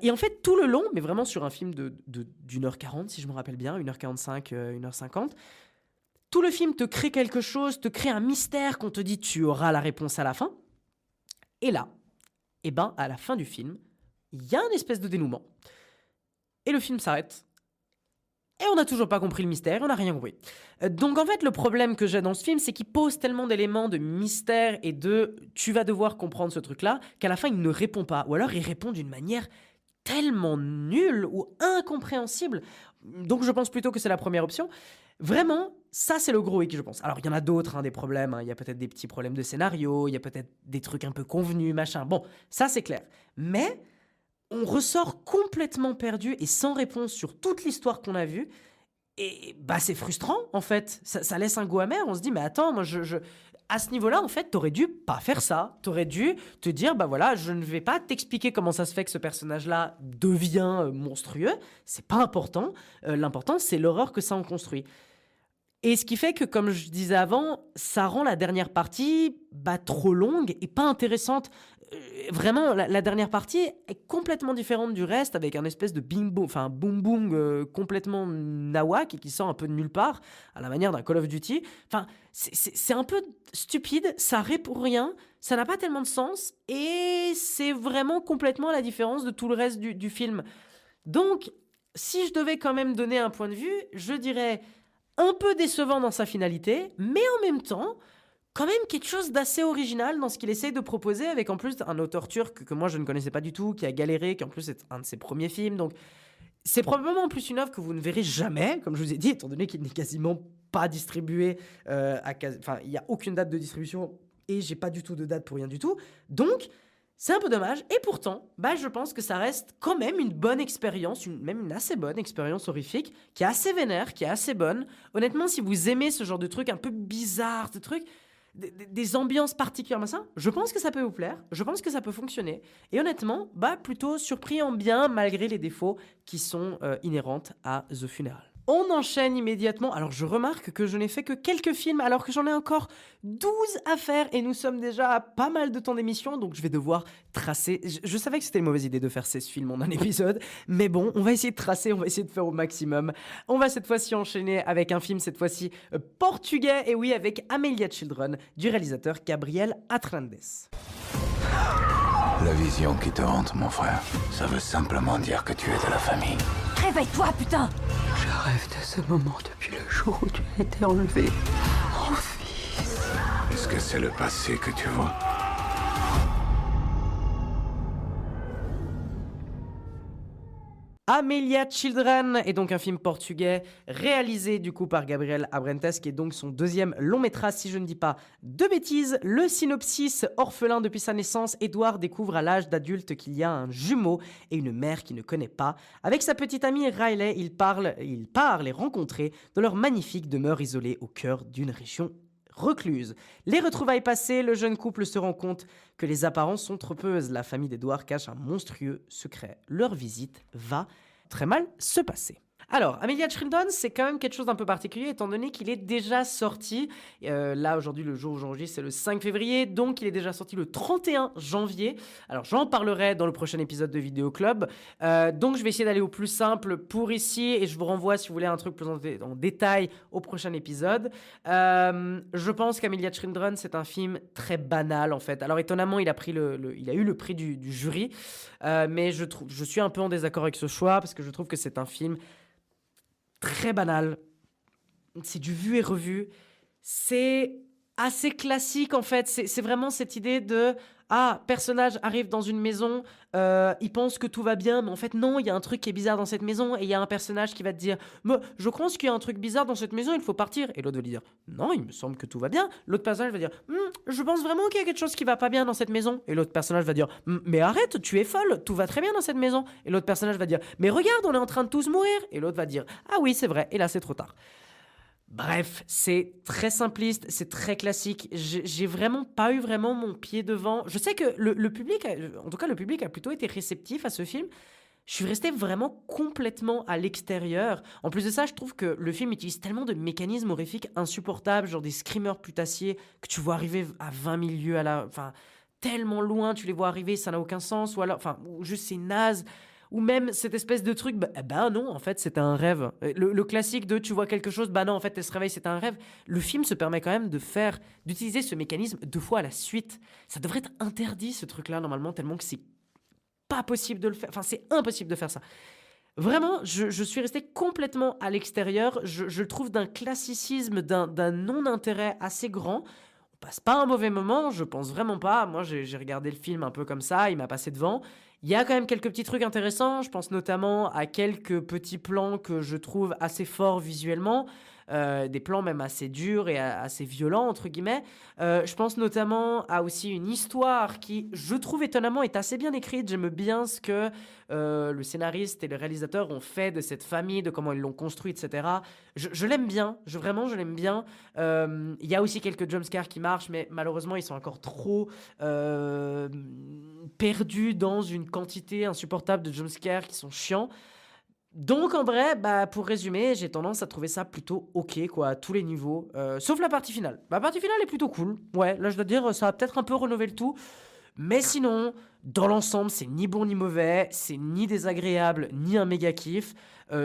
Et en fait, tout le long, mais vraiment sur un film d'1h40, si je me rappelle bien, 1h45, 1h50, tout le film te crée quelque chose, te crée un mystère qu'on te dit tu auras la réponse à la fin. Et là, à la fin du film, il y a une espèce de dénouement. Et le film s'arrête. Et on n'a toujours pas compris le mystère, on n'a rien compris. Donc en fait, le problème que j'ai dans ce film, c'est qu'il pose tellement d'éléments de mystère et de « tu vas devoir comprendre ce truc-là » qu'à la fin, il ne répond pas. Ou alors, il répond d'une manière tellement nulle ou incompréhensible. Donc je pense plutôt que c'est la première option. Vraiment, ça c'est le gros hic, je pense. Alors il y en a d'autres, des problèmes. Il y a peut-être des petits problèmes de scénario, il y a peut-être des trucs un peu convenus, machin. Bon, ça c'est clair. Mais on ressort complètement perdu et sans réponse sur toute l'histoire qu'on a vue. Et c'est frustrant, en fait. Ça laisse un goût amer. On se dit, mais attends, moi, à ce niveau-là, en fait, t'aurais dû pas faire ça. T'aurais dû te dire, voilà, je ne vais pas t'expliquer comment ça se fait que ce personnage-là devient monstrueux. C'est pas important. L'important, c'est l'horreur que ça en construit. Et ce qui fait que, comme je disais avant, ça rend la dernière partie trop longue et pas intéressante. Vraiment, la dernière partie est complètement différente du reste, avec un espèce de boom complètement nawak et qui sort un peu de nulle part, à la manière d'un Call of Duty. Enfin, c'est un peu stupide, ça répond rien, ça n'a pas tellement de sens, et c'est vraiment complètement la différence de tout le reste du film. Donc, si je devais quand même donner un point de vue, je dirais un peu décevant dans sa finalité, mais en même temps, quand même quelque chose d'assez original dans ce qu'il essaye de proposer, avec en plus un auteur turc que moi je ne connaissais pas du tout, qui a galéré, qui en plus est un de ses premiers films. Donc c'est probablement en plus une œuvre que vous ne verrez jamais, comme je vous ai dit, étant donné qu'il n'est quasiment pas distribué, il n'y a aucune date de distribution et j'ai pas du tout de date pour rien du tout. Donc C'est un peu dommage, et pourtant, je pense que ça reste quand même une bonne expérience, même une assez bonne expérience horrifique, qui est assez vénère, qui est assez bonne. Honnêtement, si vous aimez ce genre de truc un peu bizarre, de trucs, des ambiances particulières, je pense que ça peut vous plaire, je pense que ça peut fonctionner, et honnêtement, plutôt surpris en bien, malgré les défauts qui sont inhérentes à The Funeral. On enchaîne immédiatement. Alors, je remarque que je n'ai fait que quelques films, alors que j'en ai encore 12 à faire, et nous sommes déjà à pas mal de temps d'émission, donc je vais devoir tracer. Je savais que c'était une mauvaise idée de faire 16 films en un épisode, mais bon, on va essayer de tracer, on va essayer de faire au maximum. On va cette fois-ci enchaîner avec un film, cette fois-ci portugais, et oui, avec Amelia Children, du réalisateur Gabriel Atrandes. La vision qui te hante, mon frère, ça veut simplement dire que tu es de la famille. Réveille-toi, putain! Je rêve de ce moment depuis le jour où tu as été enlevé. Mon fils. Est-ce que c'est le passé que tu vois? Amelia Children est donc un film portugais réalisé du coup par Gabriel Abrantes, qui est donc son deuxième long métrage si je ne dis pas de bêtises. Le synopsis: orphelin depuis sa naissance, Edward découvre à l'âge d'adulte qu'il y a un jumeau et une mère qu'il ne connaît pas. Avec sa petite amie Riley, il part les rencontrer dans leur magnifique demeure isolée au cœur d'une région recluse. Les retrouvailles passées, le jeune couple se rend compte que les apparences sont trompeuses. La famille d'Edward cache un monstrueux secret. Leur visite va très mal se passer. Alors, Amelia Children, c'est quand même quelque chose d'un peu particulier, étant donné qu'il est déjà sorti. Là, aujourd'hui, le jour où j'enregistre, c'est le 5 février, donc il est déjà sorti le 31 janvier. Alors, j'en parlerai dans le prochain épisode de Vidéo Club. Donc, je vais essayer d'aller au plus simple pour ici, et je vous renvoie, si vous voulez un truc plus en détail, au prochain épisode. Je pense qu'Amelia Children, c'est un film très banal, en fait. Alors, étonnamment, il a eu le prix du jury, mais je suis un peu en désaccord avec ce choix, parce que je trouve que c'est un film très banal, c'est du vu et revu, c'est assez classique en fait, c'est vraiment cette idée de personnage arrive dans une maison, il pense que tout va bien, mais en fait non, il y a un truc qui est bizarre dans cette maison, et il y a un personnage qui va te dire je pense qu'il y a un truc bizarre dans cette maison, il faut partir, et l'autre va lui dire non, il me semble que tout va bien. L'autre personnage va dire je pense vraiment qu'il y a quelque chose qui va pas bien dans cette maison, et l'autre personnage va dire mais arrête, tu es folle, tout va très bien dans cette maison, et l'autre personnage va dire mais regarde, on est en train de tous mourir, et l'autre va dire ah oui c'est vrai, et là c'est trop tard. Bref, c'est très simpliste, c'est très classique. J'ai vraiment pas eu vraiment mon pied devant. Je sais que le public, en tout cas le public a plutôt été réceptif à ce film. Je suis resté vraiment complètement à l'extérieur. En plus de ça, je trouve que le film utilise tellement de mécanismes horrifiques insupportables, genre des screamers putassiers que tu vois arriver à 20 000 lieues tellement loin, tu les vois arriver, ça n'a aucun sens, ou juste c'est naze. Ou même cette espèce de truc, non, en fait, c'était un rêve. Le classique de tu vois quelque chose, non, en fait, elle se réveille, c'est un rêve. Le film se permet quand même d'utiliser ce mécanisme 2 fois à la suite. Ça devrait être interdit, ce truc-là, normalement, tellement que c'est pas possible de le faire. Enfin, c'est impossible de faire ça. Vraiment, je suis resté complètement à l'extérieur. Je le trouve d'un classicisme, d'un non-intérêt assez grand. On passe pas un mauvais moment, je pense vraiment pas. Moi, j'ai regardé le film un peu comme ça, il m'a passé devant. Il y a quand même quelques petits trucs intéressants, je pense notamment à quelques petits plans que je trouve assez forts visuellement, des plans même assez durs et assez violents, entre guillemets. Je pense notamment à aussi une histoire qui, je trouve étonnamment, est assez bien écrite. J'aime bien ce que le scénariste et le réalisateur ont fait de cette famille, de comment ils l'ont construit, etc. Je l'aime bien, vraiment je l'aime bien. Il y a aussi quelques jumpscares qui marchent, mais malheureusement ils sont encore trop perdus dans une quantité insupportable de jumpscares qui sont chiants. Donc en vrai, pour résumer, j'ai tendance à trouver ça plutôt ok quoi, à tous les niveaux, sauf la partie finale. La partie finale est plutôt cool, ouais, là je dois dire, ça va peut-être un peu rénover le tout, mais sinon, dans l'ensemble, c'est ni bon ni mauvais, c'est ni désagréable, ni un méga kiff.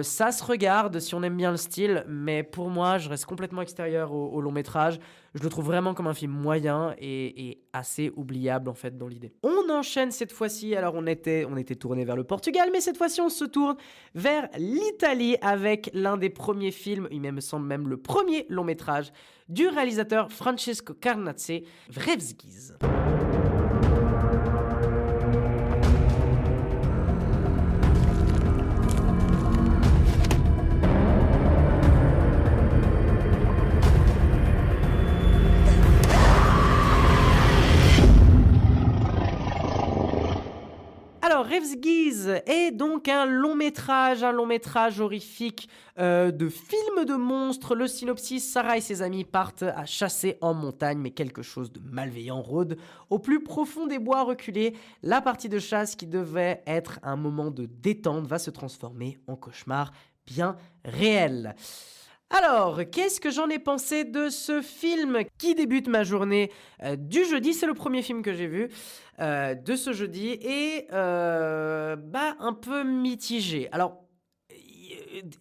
Ça se regarde si on aime bien le style, mais pour moi, je reste complètement extérieur au long métrage. Je le trouve vraiment comme un film moyen et assez oubliable en fait dans l'idée. On enchaîne cette fois-ci, alors on était tourné vers le Portugal, mais cette fois-ci on se tourne vers l'Italie avec l'un des premiers films, il me semble même le premier long métrage, du réalisateur Francesco Carnazzi, Vrevsgiz. Revsgeese est donc un long métrage horrifique de film de monstres. Le synopsis: Sarah et ses amis partent à chasser en montagne, mais quelque chose de malveillant rôde au plus profond des bois reculés. La partie de chasse qui devait être un moment de détente va se transformer en cauchemar bien réel. Alors, qu'est-ce que j'en ai pensé de ce film qui débute ma journée du jeudi? C'est le premier film que j'ai vu de ce jeudi et un peu mitigé. Alors,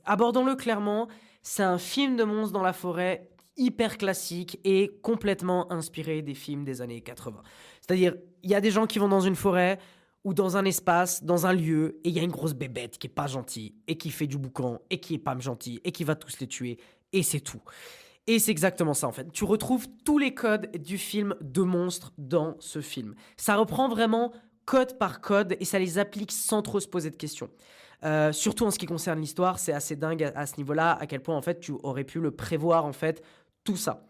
abordons-le clairement, c'est un film de monstres dans la forêt hyper classique et complètement inspiré des films des années 80. C'est-à-dire, il y a des gens qui vont dans une forêt ou dans un espace, dans un lieu, et il y a une grosse bébête qui est pas gentille, et qui fait du boucan, et qui est pas gentil, et qui va tous les tuer, et c'est tout. Et c'est exactement ça en fait. Tu retrouves tous les codes du film de monstres dans ce film. Ça reprend vraiment code par code, et ça les applique sans trop se poser de questions. Surtout en ce qui concerne l'histoire, c'est assez dingue à ce niveau-là, à quel point en fait tu aurais pu le prévoir en fait, tout ça.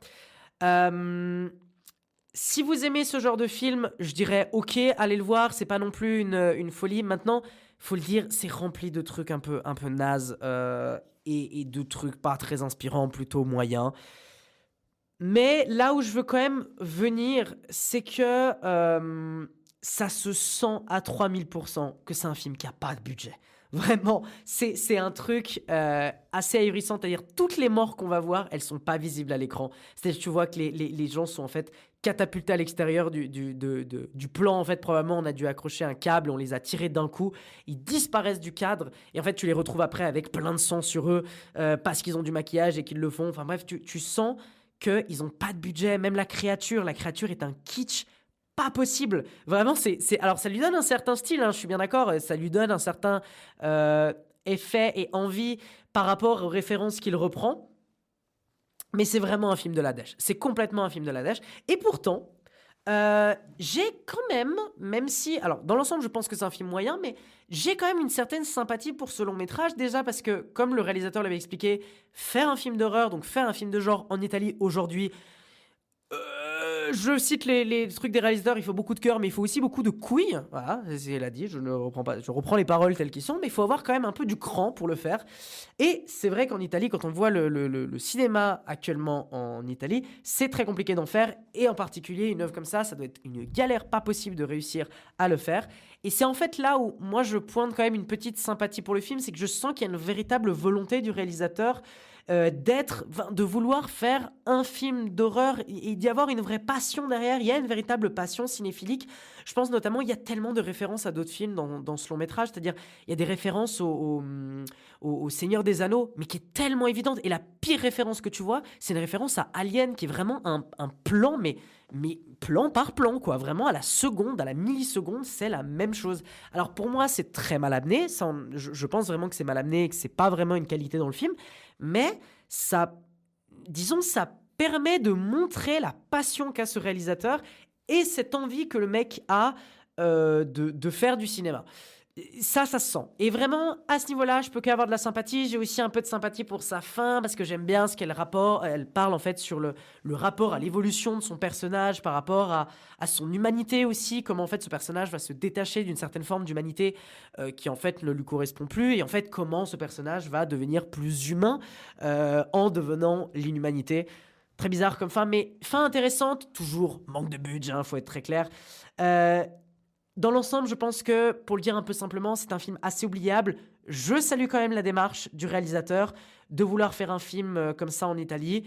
Si vous aimez ce genre de film, je dirais ok, allez le voir, c'est pas non plus une folie. Maintenant, faut le dire, c'est rempli de trucs un peu nazes et de trucs pas très inspirants, plutôt moyens. Mais là où je veux quand même venir, c'est que ça se sent à 3000% que c'est un film qui a pas de budget. Vraiment, c'est un truc assez ahurissant. C'est-à-dire, toutes les morts qu'on va voir, elles sont pas visibles à l'écran. C'est-à-dire, tu vois que les gens sont en fait catapultés à l'extérieur du plan. En fait, probablement, on a dû accrocher un câble, on les a tirés d'un coup. Ils disparaissent du cadre. Et en fait, tu les retrouves après avec plein de sang sur eux parce qu'ils ont du maquillage et qu'ils le font. Enfin bref, tu sens qu'ils ont pas de budget. Même la créature est un kitsch pas possible. Vraiment, alors ça lui donne un certain style, hein, je suis bien d'accord, ça lui donne un certain effet et envie par rapport aux références qu'il reprend. Mais c'est vraiment un film de la dèche. C'est complètement un film de la dèche. Et pourtant, j'ai quand même si... Alors, dans l'ensemble, je pense que c'est un film moyen, mais j'ai quand même une certaine sympathie pour ce long métrage. Déjà parce que, comme le réalisateur l'avait expliqué, faire un film d'horreur, donc faire un film de genre en Italie aujourd'hui... je cite les trucs des réalisateurs, il faut beaucoup de cœur, mais il faut aussi beaucoup de couilles. Voilà, elle a dit, je reprends les paroles telles qu'elles sont, mais il faut avoir quand même un peu du cran pour le faire. Et c'est vrai qu'en Italie, quand on voit le cinéma actuellement en Italie, c'est très compliqué d'en faire, et en particulier une œuvre comme ça doit être une galère pas possible de réussir à le faire. Et c'est en fait là où moi je pointe quand même une petite sympathie pour le film, c'est que je sens qu'il y a une véritable volonté du réalisateur de vouloir faire un film d'horreur et d'y avoir une vraie passion derrière. Il y a une véritable passion cinéphilique. Je pense notamment, il y a tellement de références à d'autres films dans ce long métrage, c'est-à-dire il y a des références au Seigneur des Anneaux, mais qui est tellement évidente. Et la pire référence que tu vois, c'est une référence à Alien, qui est vraiment un plan, mais plan par plan, quoi. Vraiment, à la seconde, à la milliseconde, c'est la même chose. Alors pour moi, c'est très mal amené. Je pense vraiment que c'est mal amené et que c'est pas vraiment une qualité dans le film. Mais ça permet de montrer la passion qu'a ce réalisateur et cette envie que le mec a de faire du cinéma. Ça se sent. Et vraiment, à ce niveau-là, je peux qu'avoir de la sympathie. J'ai aussi un peu de sympathie pour sa fin, parce que j'aime bien ce qu'elle rapporte. Elle parle en fait sur le rapport à l'évolution de son personnage, par rapport à son humanité aussi, comment en fait ce personnage va se détacher d'une certaine forme d'humanité qui en fait ne lui correspond plus, et en fait comment ce personnage va devenir plus humain en devenant l'inhumanité. Très bizarre comme fin, mais fin intéressante. Toujours manque de budget, faut être très clair. Dans l'ensemble, je pense que, pour le dire un peu simplement, c'est un film assez oubliable. Je salue quand même la démarche du réalisateur de vouloir faire un film comme ça en Italie,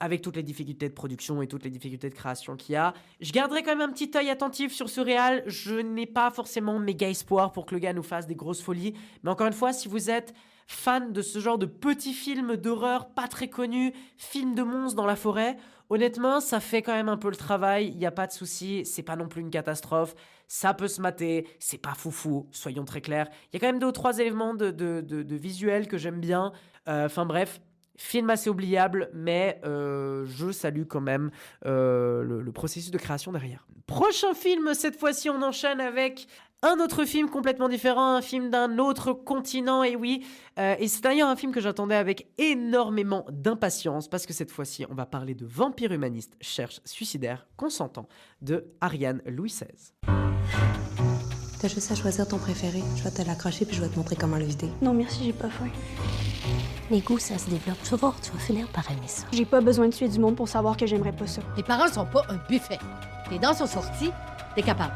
avec toutes les difficultés de production et toutes les difficultés de création qu'il y a. Je garderai quand même un petit œil attentif sur ce réal. Je n'ai pas forcément méga espoir pour que le gars nous fasse des grosses folies. Mais encore une fois, si vous êtes fan de ce genre de petits films d'horreur pas très connus, films de monstres dans la forêt, honnêtement, ça fait quand même un peu le travail. Il n'y a pas de souci, c'est pas non plus une catastrophe. Ça peut se mater, c'est pas foufou, soyons très clairs. Il y a quand même 2 ou 3 éléments de visuel que j'aime bien. Enfin bref, film assez oubliable, mais je salue quand même le processus de création derrière. Prochain film, cette fois-ci on enchaîne avec un autre film complètement différent, un film d'un autre continent, et oui, et c'est d'ailleurs un film que j'attendais avec énormément d'impatience, parce que cette fois-ci on va parler de Vampire humaniste cherche suicidaire consentant de Ariane Louis XVI. T'as juste à choisir ton préféré. Je vais te l'accrocher puis je vais te montrer comment le vider. Non, merci, j'ai pas faim. Les goûts, ça se développe. Tu vas voir, tu vas finir par aimer ça. J'ai pas besoin de tuer du monde pour savoir que j'aimerais pas ça. Tes parents sont pas un buffet. Tes dents sont sorties, t'es capable.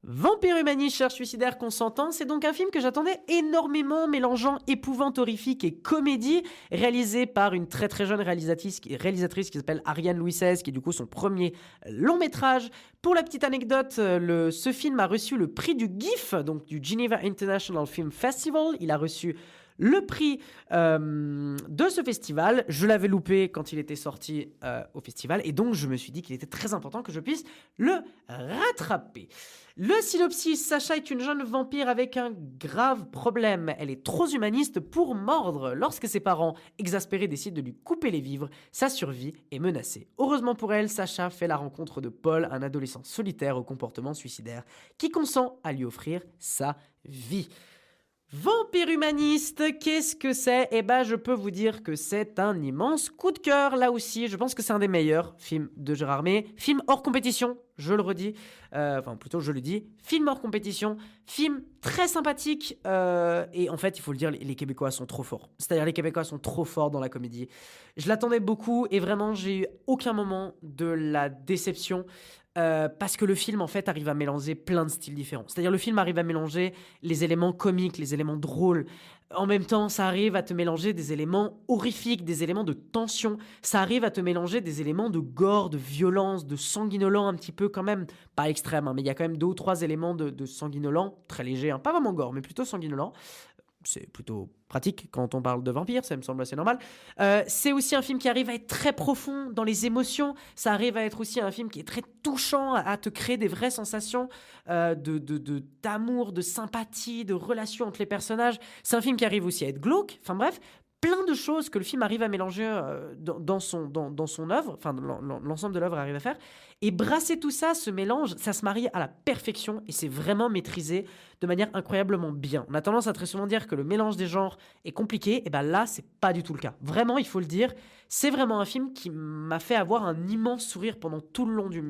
Vampire humaniste, cher suicidaire consentant, c'est donc un film que j'attendais énormément, mélangeant épouvante horrifique et comédie, réalisé par une très très jeune réalisatrice qui s'appelle Ariane Louis XVI, qui est du coup son premier long métrage. Pour la petite anecdote, ce film a reçu le prix du GIF, donc du Geneva International Film Festival. Il a reçu le prix de ce festival. Je l'avais loupé quand il était sorti au festival, et donc je me suis dit qu'il était très important que je puisse le rattraper. Le synopsis: Sacha est une jeune vampire avec un grave problème. Elle est trop humaniste pour mordre. Lorsque ses parents, exaspérés, décident de lui couper les vivres, sa survie est menacée. Heureusement pour elle, Sacha fait la rencontre de Paul, un adolescent solitaire au comportement suicidaire, qui consent à lui offrir sa vie. Vampire humaniste, qu'est-ce que c'est? Eh ben, je peux vous dire que c'est un immense coup de cœur. Là aussi, je pense que c'est un des meilleurs films de Gérard May. Film hors compétition, je le redis. Enfin, plutôt, je le dis. Film hors compétition. Film très sympathique. Et en fait, il faut le dire, les Québécois sont trop forts. C'est-à-dire, les Québécois sont trop forts dans la comédie. Je l'attendais beaucoup et vraiment, j'ai eu aucun moment de la déception. Parce que le film en fait arrive à mélanger plein de styles différents. C'est-à-dire le film arrive à mélanger les éléments comiques, les éléments drôles. En même temps, ça arrive à te mélanger des éléments horrifiques, des éléments de tension. Ça arrive à te mélanger des éléments de gore, de violence, de sanguinolent un petit peu quand même. Pas extrême, hein, mais il y a quand même 2 ou 3 éléments de sanguinolent, très léger, hein, pas vraiment gore, mais plutôt sanguinolent. C'est plutôt pratique quand on parle de vampires, ça me semble assez normal. C'est aussi un film qui arrive à être très profond dans les émotions. Ça arrive à être aussi un film qui est très touchant, à te créer des vraies sensations d'amour, de sympathie, de relation entre les personnages. C'est un film qui arrive aussi à être glauque. Enfin bref, plein de choses que le film arrive à mélanger dans son œuvre, enfin l'ensemble de l'œuvre arrive à faire, et brasser tout ça, ce mélange, ça se marie à la perfection et c'est vraiment maîtrisé de manière incroyablement bien. On a tendance à très souvent dire que le mélange des genres est compliqué, et ben là c'est pas du tout le cas. Vraiment, il faut le dire, c'est vraiment un film qui m'a fait avoir un immense sourire pendant tout le long du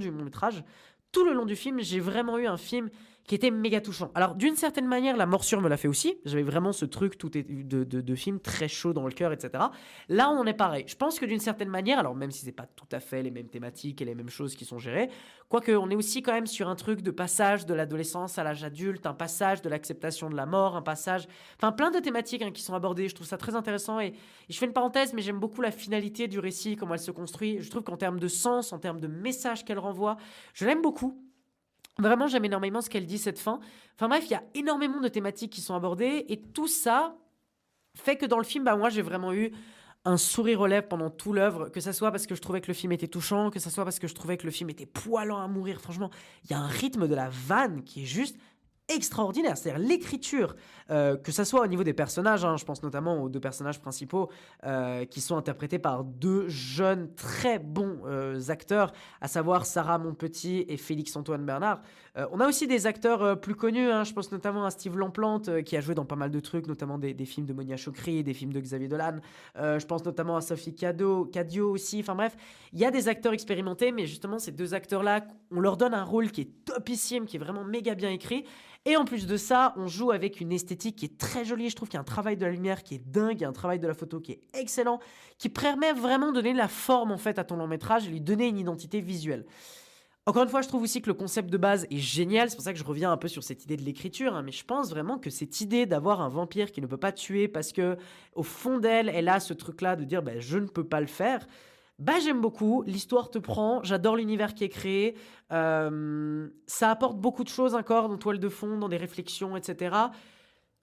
long métrage. Tout le long du film, j'ai vraiment eu un film qui était méga touchant. Alors, d'une certaine manière, La Morsure me l'a fait aussi. J'avais vraiment ce truc de film très chaud dans le cœur, etc. Là, on est pareil. Je pense que d'une certaine manière, alors même si c'est pas tout à fait les mêmes thématiques et les mêmes choses qui sont gérées, quoique on est aussi quand même sur un truc de passage de l'adolescence à l'âge adulte, un passage de l'acceptation de la mort, un passage... Enfin, plein de thématiques qui sont abordées. Je trouve ça très intéressant et je fais une parenthèse, mais j'aime beaucoup la finalité du récit, comment elle se construit. Je trouve qu'en termes de sens, en termes de message qu'elle renvoie, je l'aime beaucoup. Vraiment, j'aime énormément ce qu'elle dit, cette fin. Enfin bref, il y a énormément de thématiques qui sont abordées et tout ça fait que dans le film, moi, j'ai vraiment eu un sourire aux lèvres pendant tout l'œuvre, que ça soit parce que je trouvais que le film était touchant, que ça soit parce que je trouvais que le film était poilant à mourir. Franchement, il y a un rythme de la vanne qui est juste extraordinaire, c'est-à-dire l'écriture, que ça soit au niveau des personnages, je pense notamment aux 2 personnages principaux qui sont interprétés par 2 jeunes très bons acteurs, à savoir Sarah Monpetit et Félix-Antoine Bernard. On a aussi des acteurs plus connus, je pense notamment à Steve Lamplante qui a joué dans pas mal de trucs, notamment des films de Monia Chokri, des films de Xavier Dolan. Je pense notamment à Sophie Cadio aussi. Enfin bref, il y a des acteurs expérimentés, mais justement ces 2 acteurs-là, on leur donne un rôle qui est topissime, qui est vraiment méga bien écrit. Et en plus de ça, on joue avec une esthétique qui est très jolie. Je trouve qu'il y a un travail de la lumière qui est dingue, il y a un travail de la photo qui est excellent, qui permet vraiment de donner de la forme en fait à ton long métrage et lui donner une identité visuelle. Encore une fois, je trouve aussi que le concept de base est génial. C'est pour ça que je reviens un peu sur cette idée de l'écriture. Mais je pense vraiment que cette idée d'avoir un vampire qui ne peut pas tuer parce que au fond d'elle, elle a ce truc-là de dire je ne peux pas le faire. J'aime beaucoup, l'histoire te prend, j'adore l'univers qui est créé, ça apporte beaucoup de choses encore dans toile de fond, dans des réflexions, etc.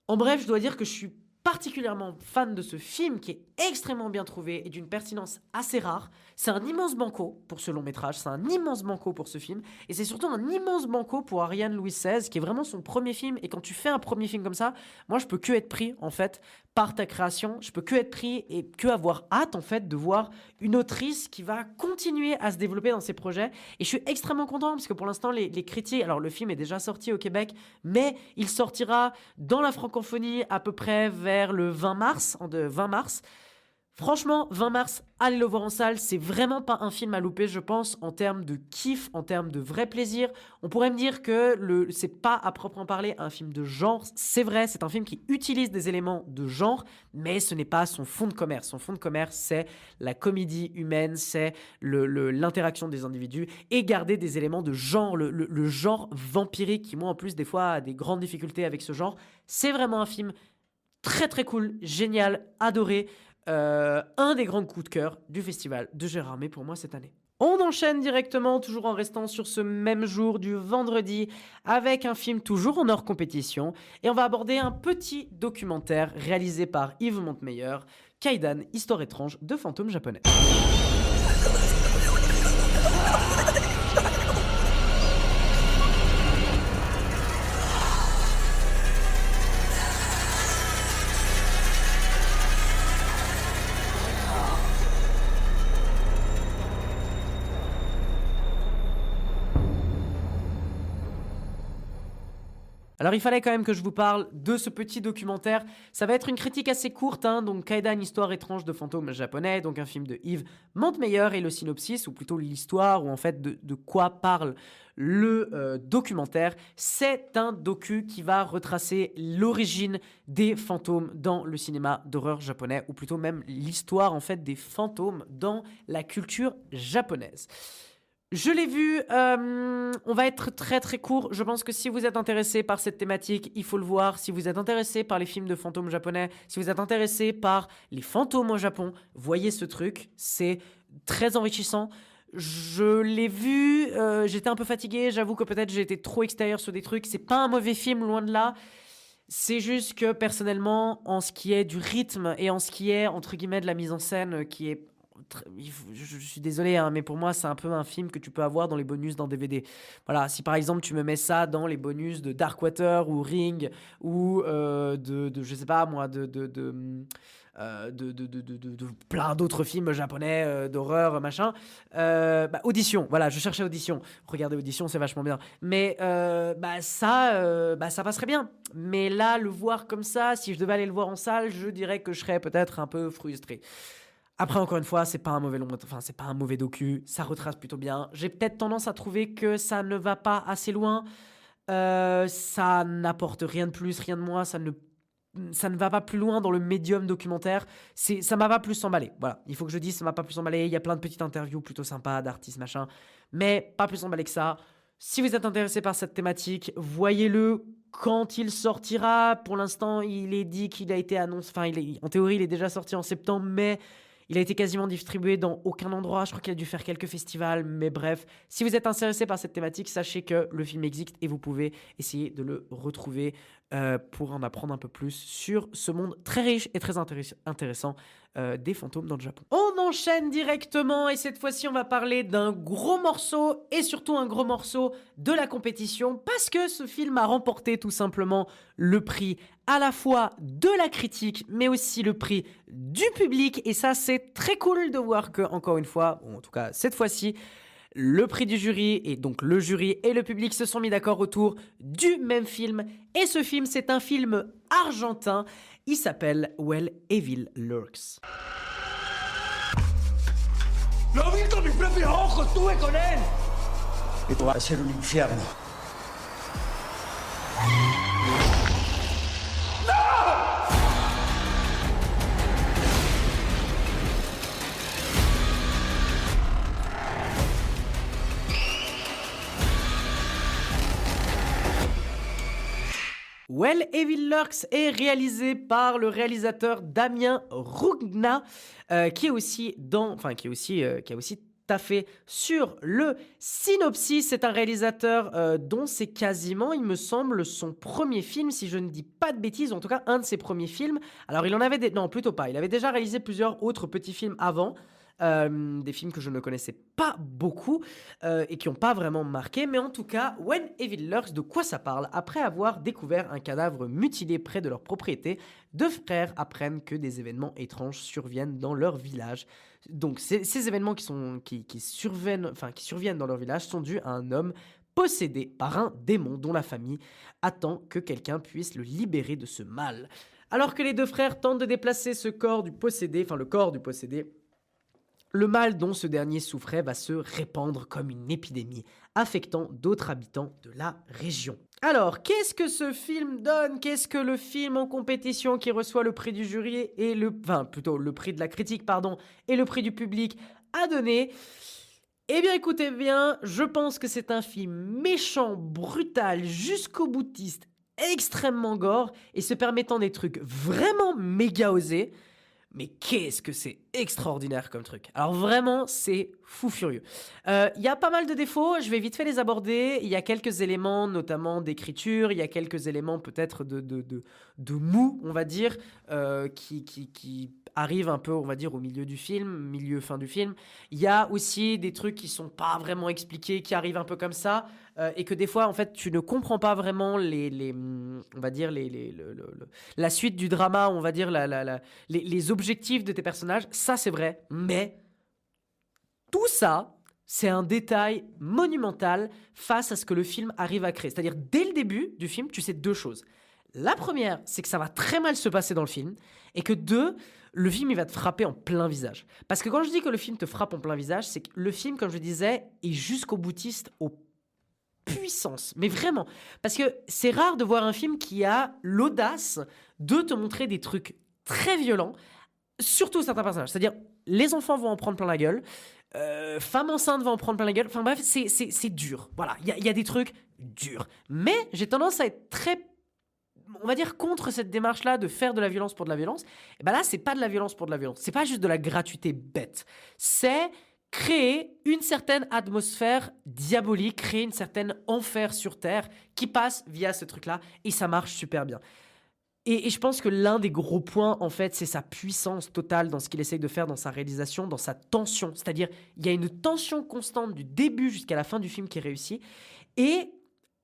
En bref, je dois dire que je suis particulièrement fan de ce film qui est extrêmement bien trouvé et d'une pertinence assez rare. C'est un immense banco pour ce long métrage, c'est un immense banco pour ce film et c'est surtout un immense banco pour Ariane Louis XVI qui est vraiment son premier film. Et quand tu fais un premier film comme ça, moi je peux que être pris en fait par ta création, je peux que être pris et que avoir hâte en fait de voir une autrice qui va continuer à se développer dans ses projets. Et je suis extrêmement content parce que pour l'instant les critiques, alors le film est déjà sorti au Québec, mais il sortira dans la francophonie à peu près vers faire le 20 mars. Franchement, 20 mars, allez le voir en salle, c'est vraiment pas un film à louper, je pense, en termes de kiff, en termes de vrai plaisir. On pourrait me dire que c'est pas à proprement parler un film de genre, c'est vrai, c'est un film qui utilise des éléments de genre, mais ce n'est pas son fond de commerce. Son fond de commerce, c'est la comédie humaine, c'est l'interaction des individus, et garder des éléments de genre, le genre vampirique, qui moi en plus des fois a des grandes difficultés avec ce genre. C'est vraiment un film très très cool, génial, adoré. Un des grands coups de cœur du festival de Gérardmer pour moi cette année. On enchaîne directement, toujours en restant sur ce même jour du vendredi, avec un film toujours en hors compétition, et on va aborder un petit documentaire réalisé par Yves Montemeyer, Kaidan, Histoire étrange de fantômes japonais. Alors il fallait quand même que je vous parle de ce petit documentaire. Ça va être une critique assez courte, donc Kaidan, Histoire étrange de fantômes japonais, donc un film de Yves Montemeyer, et le synopsis, ou plutôt l'histoire, ou en fait de quoi parle le documentaire. C'est un docu qui va retracer l'origine des fantômes dans le cinéma d'horreur japonais, ou plutôt même l'histoire en fait des fantômes dans la culture japonaise. Je l'ai vu, on va être très très court. Je pense que si vous êtes intéressé par cette thématique, il faut le voir. Si vous êtes intéressé par les films de fantômes japonais, si vous êtes intéressé par les fantômes au Japon, voyez ce truc, c'est très enrichissant. Je l'ai vu, j'étais un peu fatigué, j'avoue que peut-être j'ai été trop extérieur sur des trucs. C'est pas un mauvais film, loin de là. C'est juste que personnellement, en ce qui est du rythme et en ce qui est, entre guillemets, de la mise en scène, qui est... Je suis désolé, mais pour moi, c'est un peu un film que tu peux avoir dans les bonus d'un DVD. Voilà, si par exemple tu me mets ça dans les bonus de Darkwater ou Ring ou je sais pas moi, de plein d'autres films japonais d'horreur, machin. Audition, voilà, je cherchais Audition. Regardez Audition, c'est vachement bien. Mais ça passerait bien. Mais là, le voir comme ça, si je devais aller le voir en salle, je dirais que je serais peut-être un peu frustré. Après, encore une fois, c'est pas un mauvais docu, ça retrace plutôt bien. J'ai peut-être tendance à trouver que ça ne va pas assez loin, ça n'apporte rien de plus, rien de moins, ça ne va pas plus loin dans le médium documentaire. Ça m'a pas plus emballé. Voilà, il faut que je dise, ça m'a pas plus emballé. Il y a plein de petites interviews plutôt sympas d'artistes, machin, mais pas plus emballé que ça. Si vous êtes intéressé par cette thématique, voyez-le quand il sortira. Pour l'instant, il est dit qu'il a été annoncé, en théorie, il est déjà sorti en septembre, mais il a été quasiment distribué dans aucun endroit. Je crois qu'il a dû faire quelques festivals, mais bref. Si vous êtes intéressé par cette thématique, sachez que le film existe et vous pouvez essayer de le retrouver pour en apprendre un peu plus sur ce monde très riche et très intéressant des fantômes dans le Japon. On enchaîne directement et cette fois-ci, on va parler d'un gros morceau et surtout un gros morceau de la compétition parce que ce film a remporté tout simplement le prix à la fois de la critique mais aussi le prix du public et ça c'est très cool de voir que encore une fois, en tout cas cette fois-ci, le prix du jury et donc le jury et le public se sont mis d'accord autour du même film et ce film c'est un film argentin, il s'appelle Where Evil Lurks. ¡Lo vi con mis propios ojos! ¡Estuve con él! Esto va a ser un infierno. Where Evil Lurks est réalisé par le réalisateur Damien Rugna, qui a aussi taffé sur le synopsis. C'est un réalisateur dont c'est quasiment, il me semble, son premier film, si je ne dis pas de bêtises, en tout cas un de ses premiers films. Alors il en avait non, plutôt pas. Il avait déjà réalisé plusieurs autres petits films avant. Des films que je ne connaissais pas beaucoup et qui n'ont pas vraiment marqué, mais en tout cas, Where Evil Lurks, de quoi ça parle? Après avoir découvert un cadavre mutilé près de leur propriété, deux frères apprennent que des événements étranges surviennent dans leur village. Donc ces événements qui surviennent dans leur village sont dus à un homme possédé par un démon dont la famille attend que quelqu'un puisse le libérer de ce mal. Alors que les deux frères tentent de déplacer ce corps du possédé, enfin le corps du possédé, le mal dont ce dernier souffrait va se répandre comme une épidémie, affectant d'autres habitants de la région. Alors, qu'est-ce que ce film donne? Qu'est-ce que le film en compétition qui reçoit le prix du jury et le prix de la critique, pardon, et le prix du public a donné? Eh bien, écoutez bien, je pense que c'est un film méchant, brutal, jusqu'au boutiste, extrêmement gore et se permettant des trucs vraiment méga osés. Mais qu'est-ce que c'est extraordinaire comme truc. Alors vraiment, c'est fou furieux. Il y a pas mal de défauts, je vais vite fait les aborder. Il y a quelques éléments, notamment d'écriture, il y a quelques éléments peut-être de mou, on va dire, qui arrivent un peu, on va dire, au milieu du film, fin du film. Il y a aussi des trucs qui sont pas vraiment expliqués, qui arrivent un peu comme ça, et que des fois, en fait, tu ne comprends pas vraiment on va dire, la suite du drama, on va dire, les objectifs de tes personnages. Ça, c'est vrai, mais tout ça, c'est un détail monumental face à ce que le film arrive à créer. C'est-à-dire, dès le début du film, tu sais deux choses. La première, c'est que ça va très mal se passer dans le film, et que deux, le film, il va te frapper en plein visage. Parce que quand je dis que le film te frappe en plein visage, c'est que le film, comme je disais, est jusqu'au boutiste, aux puissance, mais vraiment, parce que c'est rare de voir un film qui a l'audace de te montrer des trucs très violents, surtout certains personnages, c'est-à-dire les enfants vont en prendre plein la gueule, femmes enceintes vont en prendre plein la gueule, enfin bref, c'est dur, voilà, il y a des trucs durs, mais j'ai tendance à être très, on va dire, contre cette démarche-là de faire de la violence pour de la violence. Et ben là, c'est pas de la violence pour de la violence, c'est pas juste de la gratuité bête, c'est créer une certaine atmosphère diabolique, créer une certaine enfer sur Terre qui passe via ce truc-là, et ça marche super bien. Et je pense que l'un des gros points, en fait, c'est sa puissance totale dans ce qu'il essaye de faire, dans sa réalisation, dans sa tension. C'est-à-dire, il y a une tension constante du début jusqu'à la fin du film qui est réussie, et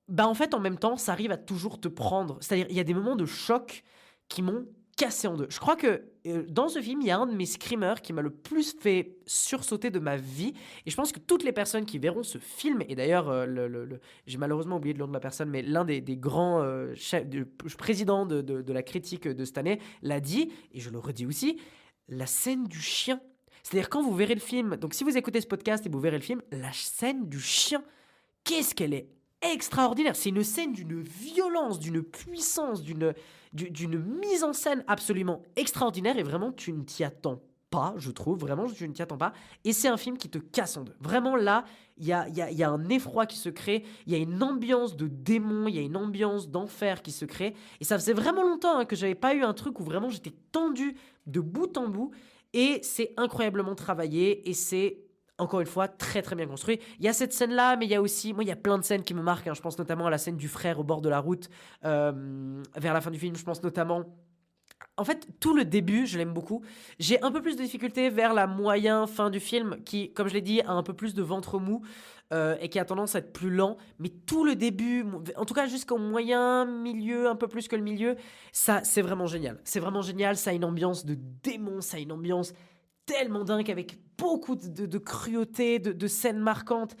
bah en fait, en même temps, ça arrive à toujours te prendre. C'est-à-dire, il y a des moments de choc qui m'ont cassé en deux. Je crois que dans ce film, il y a un de mes screamers qui m'a le plus fait sursauter de ma vie. Et je pense que toutes les personnes qui verront ce film, et d'ailleurs, j'ai malheureusement oublié le nom de la personne, mais l'un des grands présidents de la critique de cette année l'a dit, et je le redis aussi, la scène du chien. C'est-à-dire, quand vous verrez le film, donc si vous écoutez ce podcast et vous verrez le film, la scène du chien, qu'est-ce qu'elle est extraordinaire. C'est une scène d'une violence, d'une puissance, d'une mise en scène absolument extraordinaire, et vraiment tu ne t'y attends pas, je trouve, vraiment tu ne t'y attends pas, et c'est un film qui te casse en deux. Vraiment là, il y a un effroi qui se crée, il y a une ambiance de démon, il y a une ambiance d'enfer qui se crée, et ça faisait vraiment longtemps que j'avais pas eu un truc où vraiment j'étais tendu de bout en bout, et c'est incroyablement travaillé, et c'est encore une fois, très très bien construit. Il y a cette scène-là, mais il y a aussi... Moi, il y a plein de scènes qui me marquent. Je pense notamment à la scène du frère au bord de la route. Vers la fin du film, je pense notamment... En fait, tout le début, je l'aime beaucoup. J'ai un peu plus de difficultés vers la moyen fin du film, qui, comme je l'ai dit, a un peu plus de ventre mou et qui a tendance à être plus lent. Mais tout le début, en tout cas jusqu'au moyen milieu, un peu plus que le milieu, ça, c'est vraiment génial. C'est vraiment génial. Ça a une ambiance de démon, ça a une ambiance tellement dingue, avec beaucoup de cruauté, de scènes marquantes.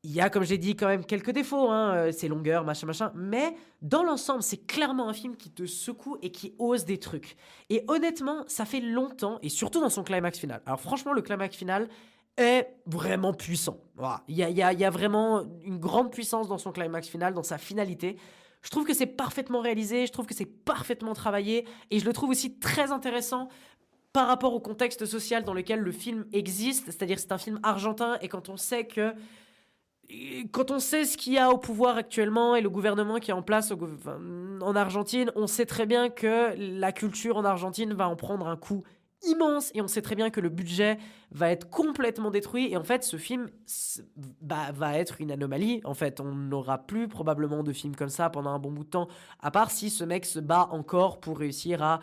Il y a, comme j'ai dit, quand même quelques défauts, ses longueurs, machin, mais dans l'ensemble, c'est clairement un film qui te secoue et qui ose des trucs. Et honnêtement, ça fait longtemps, et surtout dans son climax final. Alors franchement, le climax final est vraiment puissant. Voilà. Il y a vraiment une grande puissance dans son climax final, dans sa finalité. Je trouve que c'est parfaitement réalisé, je trouve que c'est parfaitement travaillé, et je le trouve aussi très intéressant par rapport au contexte social dans lequel le film existe, c'est-à-dire c'est un film argentin, et quand on sait ce qu'il y a au pouvoir actuellement et le gouvernement qui est en place en Argentine, on sait très bien que la culture en Argentine va en prendre un coup immense, et on sait très bien que le budget va être complètement détruit, et en fait ce film va être une anomalie. En fait, on n'aura plus probablement de films comme ça pendant un bon bout de temps, à part si ce mec se bat encore pour réussir à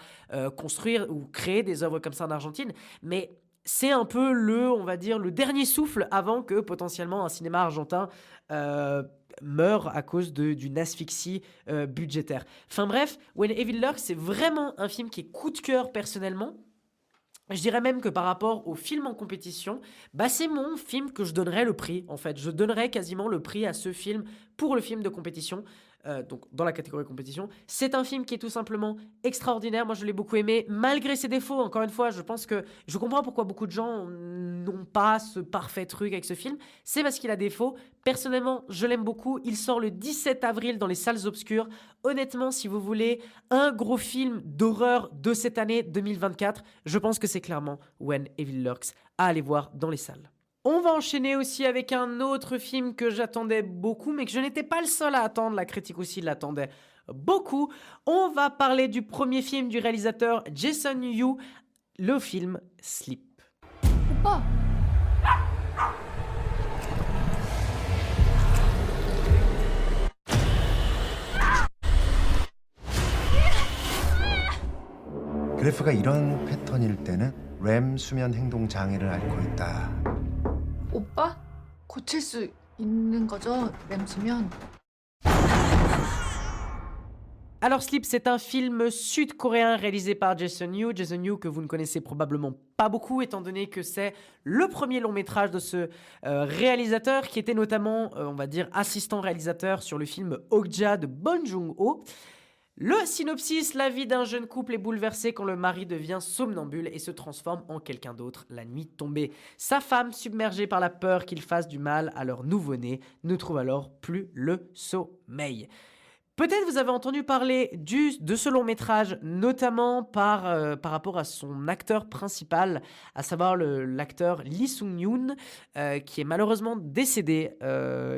construire ou créer des œuvres comme ça en Argentine, mais c'est un peu on va dire, le dernier souffle avant que potentiellement un cinéma argentin meure à cause d'une asphyxie budgétaire. Enfin bref, When Evil Lurks, c'est vraiment un film qui est coup de cœur personnellement. Je dirais même que par rapport au film en compétition, c'est mon film que je donnerais le prix, en fait. Je donnerais quasiment le prix à ce film pour le film de compétition. donc dans la catégorie compétition. C'est un film qui est tout simplement extraordinaire. Moi, je l'ai beaucoup aimé, malgré ses défauts. Encore une fois, je comprends pourquoi beaucoup de gens n'ont pas ce parfait truc avec ce film. C'est parce qu'il a des défauts. Personnellement, je l'aime beaucoup. Il sort le 17 avril dans les salles obscures. Honnêtement, si vous voulez un gros film d'horreur de cette année 2024, je pense que c'est clairement When Evil Lurks à aller voir dans les salles. On va enchaîner aussi avec un autre film que j'attendais beaucoup, mais que je n'étais pas le seul à attendre. La critique aussi l'attendait beaucoup. On va parler du premier film du réalisateur Jason Yu, le film Sleep. 오빠! 그래프가 이런 패턴일 때는 렘 수면 행동 장애를 앓고 있다. 오빠? 고칠 수 있는 거죠? 램 수면? Alors Sleep, c'est un film sud-coréen réalisé par Jason Yu. Jason Yu que vous ne connaissez probablement pas beaucoup, étant donné que c'est le premier long métrage de ce réalisateur, qui était notamment, on va dire, assistant réalisateur sur le film Okja de Bong Joon-ho. Le synopsis: la vie d'un jeune couple est bouleversée quand le mari devient somnambule et se transforme en quelqu'un d'autre la nuit tombée. Sa femme, submergée par la peur qu'il fasse du mal à leur nouveau-né, ne trouve alors plus le sommeil. Peut-être vous avez entendu parler de ce long métrage, notamment par rapport à son acteur principal, à savoir l'acteur Lee Sung-yoon, qui est malheureusement décédé,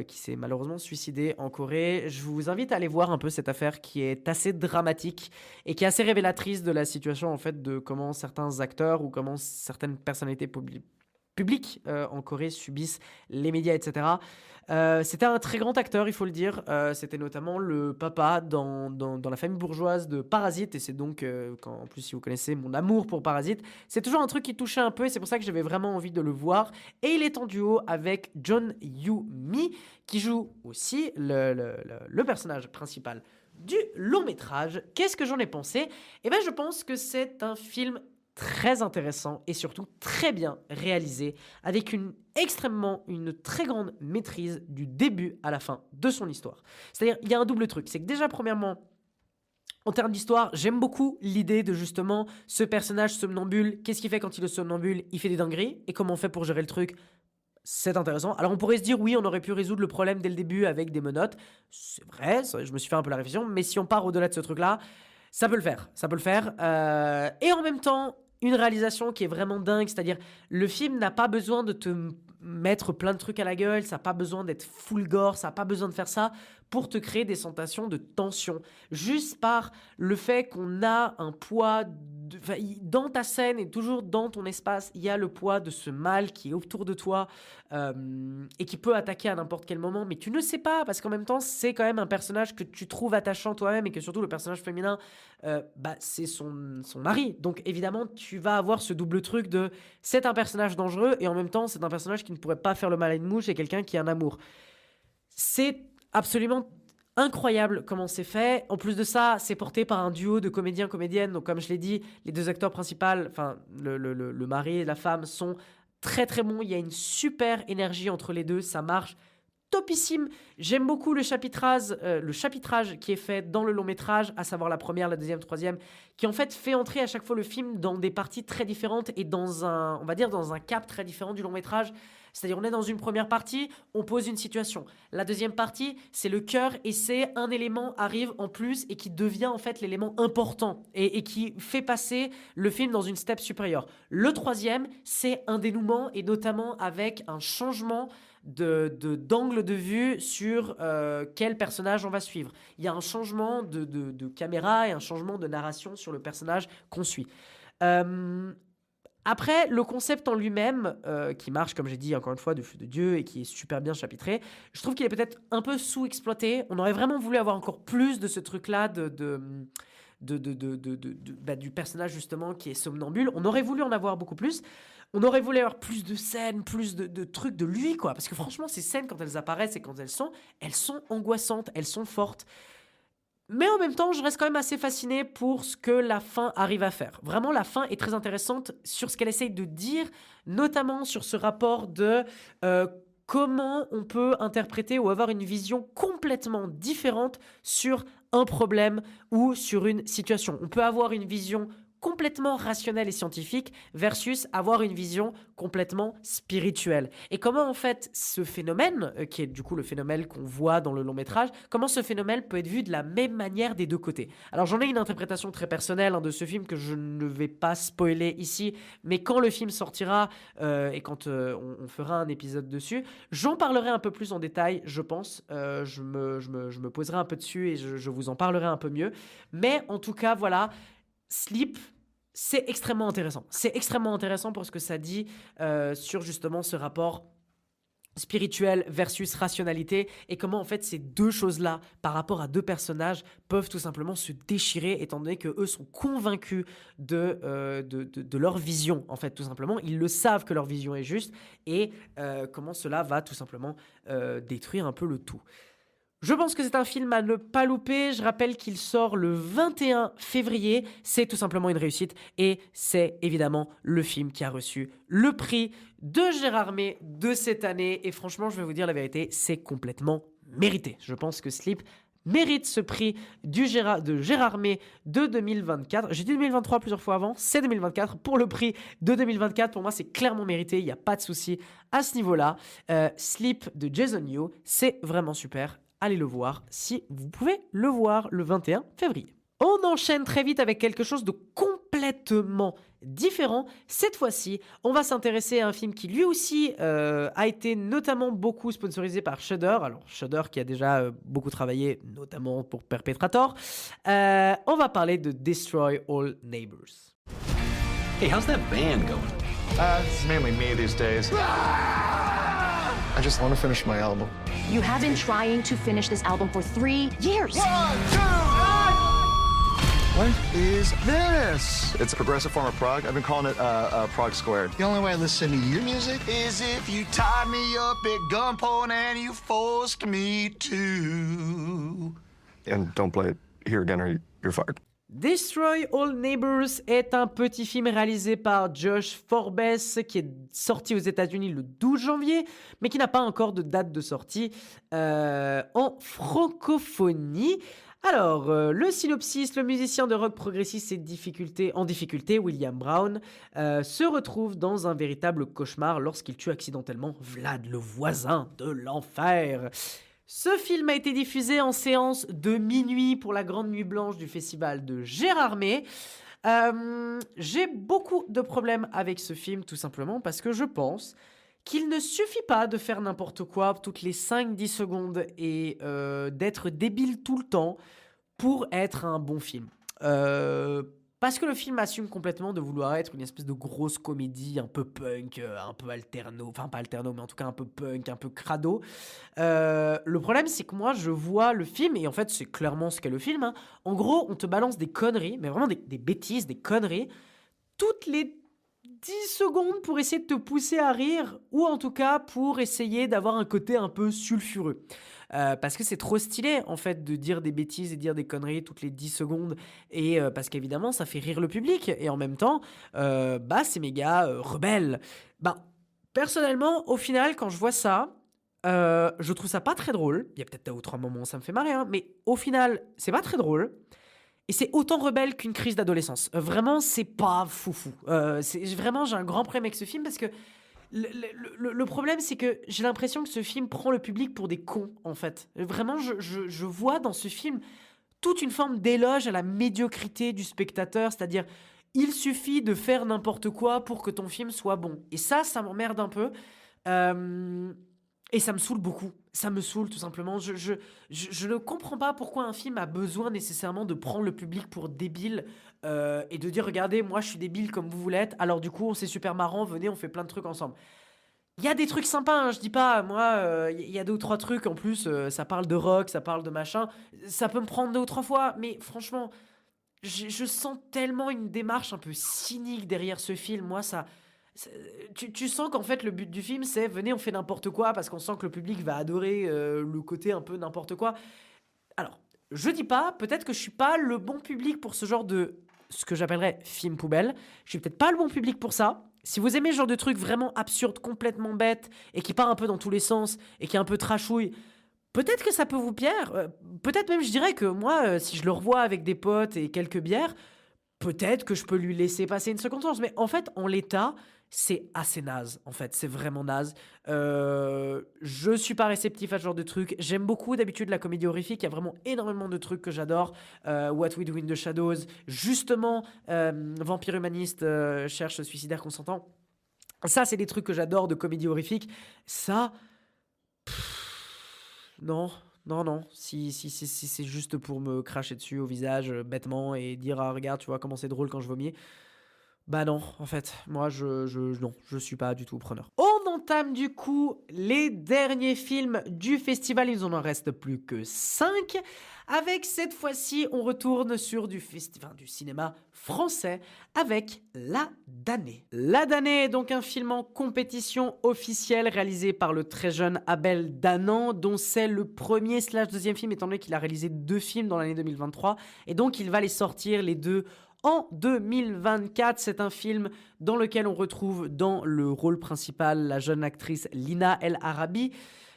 qui s'est malheureusement suicidé en Corée. Je vous invite à aller voir un peu cette affaire qui est assez dramatique et qui est assez révélatrice de la situation en fait, de comment certains acteurs ou comment certaines personnalités publics en Corée subissent les médias, etc. C'était un très grand acteur, il faut le dire. C'était notamment le papa dans la famille bourgeoise de Parasite. Et c'est donc, en plus, si vous connaissez mon amour pour Parasite, c'est toujours un truc qui touchait un peu. Et c'est pour ça que j'avais vraiment envie de le voir. Et il est en duo avec John Yoo-mi, qui joue aussi le personnage principal du long métrage. Qu'est-ce que j'en ai pensé? Eh bien, je pense que c'est un film très intéressant et surtout très bien réalisé, avec une très grande maîtrise du début à la fin de son histoire. C'est-à-dire, il y a un double truc, c'est que déjà, premièrement, en termes d'histoire, j'aime beaucoup l'idée de justement ce personnage somnambule. Qu'est-ce qu'il fait quand il est somnambule? Il fait des dingueries, et comment on fait pour gérer le truc? C'est intéressant. Alors on pourrait se dire, oui, on aurait pu résoudre le problème dès le début avec des menottes. C'est vrai, je me suis fait un peu la réflexion, mais si on part au-delà de ce truc-là, ça peut le faire. Et en même temps, une réalisation qui est vraiment dingue, c'est-à-dire le film n'a pas besoin de te mettre plein de trucs à la gueule, ça n'a pas besoin d'être full gore, ça n'a pas besoin de faire ça pour te créer des sensations de tension. Juste par le fait qu'on a un poids dans ta scène et toujours dans ton espace, il y a le poids de ce mal qui est autour de toi et qui peut attaquer à n'importe quel moment, mais tu ne sais pas, parce qu'en même temps, c'est quand même un personnage que tu trouves attachant toi-même et que surtout le personnage féminin, c'est son mari. Donc évidemment, tu vas avoir ce double truc de c'est un personnage dangereux et en même temps, c'est un personnage qui ne pourrait pas faire le mal à une mouche et quelqu'un qui a un amour. C'est absolument incroyable comment c'est fait. En plus de ça, c'est porté par un duo de comédiens-comédiennes. Donc comme je l'ai dit, les deux acteurs principaux, enfin le mari et la femme, sont très très bons. Il y a une super énergie entre les deux, ça marche topissime. J'aime beaucoup le chapitrage qui est fait dans le long métrage, à savoir la première, la deuxième, troisième, qui en fait fait entrer à chaque fois le film dans des parties très différentes et dans un cap très différent du long métrage. C'est-à-dire, on est dans une première partie, on pose une situation. La deuxième partie, c'est le cœur et c'est un élément arrive en plus et qui devient en fait l'élément important et qui fait passer le film dans une step supérieure. Le troisième, c'est un dénouement et notamment avec un changement d'angle de vue sur quel personnage on va suivre. Il y a un changement de caméra et un changement de narration sur le personnage qu'on suit. Après, le concept en lui-même, qui marche, comme j'ai dit, encore une fois, de feu de Dieu et qui est super bien chapitré, je trouve qu'il est peut-être un peu sous-exploité. On aurait vraiment voulu avoir encore plus de ce truc-là du personnage, justement, qui est somnambule. On aurait voulu en avoir beaucoup plus. On aurait voulu avoir plus de scènes, plus de trucs de lui, quoi. Parce que franchement, ces scènes, quand elles apparaissent et quand elles sont angoissantes, elles sont fortes. Mais en même temps, je reste quand même assez fasciné pour ce que la fin arrive à faire. Vraiment, la fin est très intéressante sur ce qu'elle essaye de dire, notamment sur ce rapport de comment on peut interpréter ou avoir une vision complètement différente sur un problème ou sur une situation. On peut avoir une vision complètement rationnelle et scientifique versus avoir une vision complètement spirituelle. Et comment en fait ce phénomène, qui est du coup le phénomène qu'on voit dans le long métrage, comment ce phénomène peut être vu de la même manière des deux côtés. Alors j'en ai une interprétation très personnelle de ce film que je ne vais pas spoiler ici, mais quand le film sortira et quand on fera un épisode dessus, j'en parlerai un peu plus en détail, je pense. Je me poserai un peu dessus et je vous en parlerai un peu mieux. Mais en tout cas, voilà, Sleep, c'est extrêmement intéressant. C'est extrêmement intéressant pour ce que ça dit sur justement ce rapport spirituel versus rationalité et comment en fait ces deux choses-là par rapport à deux personnages peuvent tout simplement se déchirer étant donné que eux sont convaincus de leur vision en fait tout simplement. Ils le savent que leur vision est juste et comment cela va tout simplement détruire un peu le tout. Je pense que c'est un film à ne pas louper. Je rappelle qu'il sort le 21 février. C'est tout simplement une réussite. Et c'est évidemment le film qui a reçu le prix de Gérard May de cette année. Et franchement, je vais vous dire la vérité, c'est complètement mérité. Je pense que Sleep mérite ce prix de Gérard May de 2024. J'ai dit 2023 plusieurs fois avant. C'est 2024 pour le prix de 2024. Pour moi, c'est clairement mérité. Il n'y a pas de souci à ce niveau-là. Sleep de Jason Yu, c'est vraiment super. Allez le voir si vous pouvez le voir le 21 février. On enchaîne très vite avec quelque chose de complètement différent. Cette fois-ci, on va s'intéresser à un film qui lui aussi a été notamment beaucoup sponsorisé par Shudder. Alors Shudder qui a déjà beaucoup travaillé, notamment pour Perpetrator. On va parler de Destroy All Neighbors. Hey, how's that band going? It's mainly me these days. I just want to finish my album. You have been trying to finish this album for 3 years. 1, 2, 1! What is this? It's a progressive form of prog. I've been calling it prog squared. The only way I listen to your music is if you tied me up at gunpoint and you forced me to. And don't play it here again or you're fired. Destroy All Neighbors est un petit film réalisé par Josh Forbes qui est sorti aux États-Unis le 12 janvier, mais qui n'a pas encore de date de sortie en francophonie. Alors, le synopsis, le musicien de rock progressiste en difficulté, William Brown, se retrouve dans un véritable cauchemar lorsqu'il tue accidentellement Vlad, le voisin de l'enfer. Ce film a été diffusé en séance de minuit pour la grande nuit blanche du festival de Gérard May. J'ai beaucoup de problèmes avec ce film, tout simplement parce que je pense qu'il ne suffit pas de faire n'importe quoi toutes les 5-10 secondes et d'être débile tout le temps pour être un bon film. Parce que le film assume complètement de vouloir être une espèce de grosse comédie un peu punk, un peu alterno, enfin pas alterno, mais en tout cas un peu punk, un peu crado. Le problème, c'est que moi, je vois le film, et en fait, c'est clairement ce qu'est le film. Hein. En gros, on te balance des conneries, mais vraiment des bêtises, des conneries, toutes les 10 secondes pour essayer de te pousser à rire, ou en tout cas pour essayer d'avoir un côté un peu sulfureux. Parce que c'est trop stylé en fait de dire des bêtises et dire des conneries toutes les 10 secondes et parce qu'évidemment ça fait rire le public et en même temps c'est méga rebelle. Personnellement au final quand je vois ça je trouve ça pas très drôle. Il y a peut-être 2 ou 3 moments où ça me fait marrer hein, mais au final c'est pas très drôle. Et c'est autant rebelle qu'une crise d'adolescence. Vraiment, c'est pas foufou. Vraiment, j'ai un grand problème avec ce film parce que le problème, c'est que j'ai l'impression que ce film prend le public pour des cons, en fait. Vraiment, je vois dans ce film toute une forme d'éloge à la médiocrité du spectateur, c'est-à-dire, il suffit de faire n'importe quoi pour que ton film soit bon. Et ça m'emmerde un peu. Et ça me saoule beaucoup. Ça me saoule tout simplement. Je ne comprends pas pourquoi un film a besoin nécessairement de prendre le public pour débile et de dire regardez, moi je suis débile comme vous l'êtes, alors du coup c'est super marrant, venez on fait plein de trucs ensemble. Il y a des trucs sympas, hein, je dis pas, moi il y a 2 ou 3 trucs en plus, ça parle de rock, ça parle de machin, ça peut me prendre 2 ou 3 fois, mais franchement, je sens tellement une démarche un peu cynique derrière ce film, moi ça... Tu sens qu'en fait le but du film c'est venez on fait n'importe quoi parce qu'on sent que le public va adorer le côté un peu n'importe quoi. Alors je dis pas, peut-être que je suis pas le bon public pour ce genre de ce que j'appellerais film poubelle, je suis peut-être pas le bon public pour ça, Si vous aimez ce genre de truc vraiment absurde, complètement bête, et qui part un peu dans tous les sens, et qui est un peu trashouille, peut-être que ça peut vous plaire. Peut-être même, je dirais que moi, si je le revois avec des potes et quelques bières, peut-être que je peux lui laisser passer une seconde chance. Mais en fait, en l'état, c'est assez naze. En fait, c'est vraiment naze. Je suis pas réceptif à ce genre de truc. J'aime beaucoup d'habitude la comédie horrifique. Il y a vraiment énormément de trucs que j'adore. What We Do in the Shadows. Justement, Vampire Humaniste, Cherche Suicidaire Consentant. Ça, c'est des trucs que j'adore de comédie horrifique. Ça... Non. Si c'est juste pour me cracher dessus au visage bêtement et dire ah regarde tu vois comment c'est drôle quand je vomis. Bah non, en fait, moi je suis pas du tout preneur. On entame du coup les derniers films du festival, il en reste plus que 5. Avec cette fois-ci, on retourne sur du cinéma français avec La Damnée. La Damnée est donc un film en compétition officielle réalisé par le très jeune Abel Danan, dont c'est le premier / deuxième film, étant donné qu'il a réalisé 2 films dans l'année 2023, et donc il va les sortir les 2 en 2024. C'est un film dans lequel on retrouve dans le rôle principal la jeune actrice Lina El Arabi.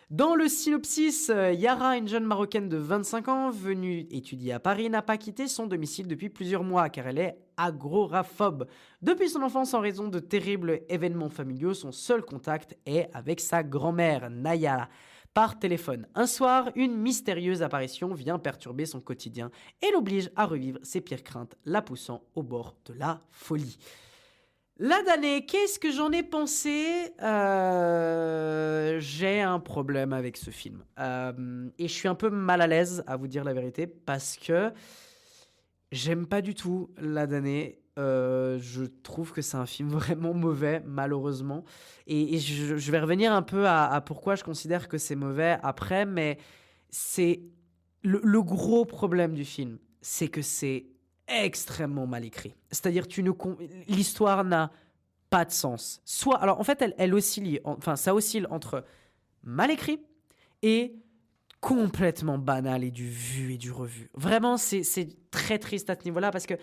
Dans le synopsis, Yara, une jeune Marocaine de 25 ans, venue étudier à Paris, n'a pas quitté son domicile depuis plusieurs mois car elle est agoraphobe. Depuis son enfance, en raison de terribles événements familiaux, son seul contact est avec sa grand-mère, Nayara. Par téléphone. Un soir, une mystérieuse apparition vient perturber son quotidien et l'oblige à revivre ses pires craintes, la poussant au bord de la folie. La damnée, qu'est-ce que j'en ai pensé ? J'ai un problème avec ce film. Et je suis un peu mal à l'aise, à vous dire la vérité, parce que j'aime pas du tout La damnée. Je trouve que c'est un film vraiment mauvais, malheureusement. Et je vais revenir un peu à pourquoi je considère que c'est mauvais après, mais c'est le gros problème du film, c'est que c'est extrêmement mal écrit. C'est-à-dire l'histoire n'a pas de sens. Alors en fait, elle oscille, ça oscille entre mal écrit et complètement banal et du vu et du revu. Vraiment, c'est très triste à ce niveau-là parce que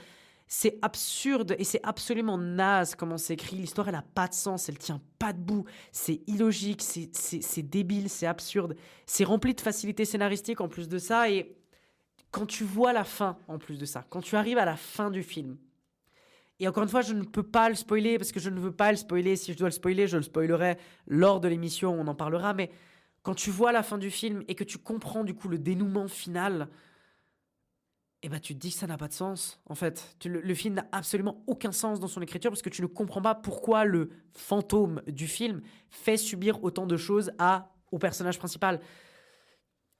c'est absurde et c'est absolument naze comment c'est écrit. L'histoire, elle n'a pas de sens, elle tient pas debout. C'est illogique, c'est débile, c'est absurde. C'est rempli de facilité scénaristique en plus de ça. Et quand tu vois la fin, en plus de ça, quand tu arrives à la fin du film, et encore une fois, je ne peux pas le spoiler parce que je ne veux pas le spoiler. Si je dois le spoiler, je le spoilerai lors de l'émission, on en parlera. Mais quand tu vois la fin du film et que tu comprends du coup le dénouement final... Et bah tu te dis que ça n'a pas de sens, en fait. Le film n'a absolument aucun sens dans son écriture parce que tu ne comprends pas pourquoi le fantôme du film fait subir autant de choses au personnage principal.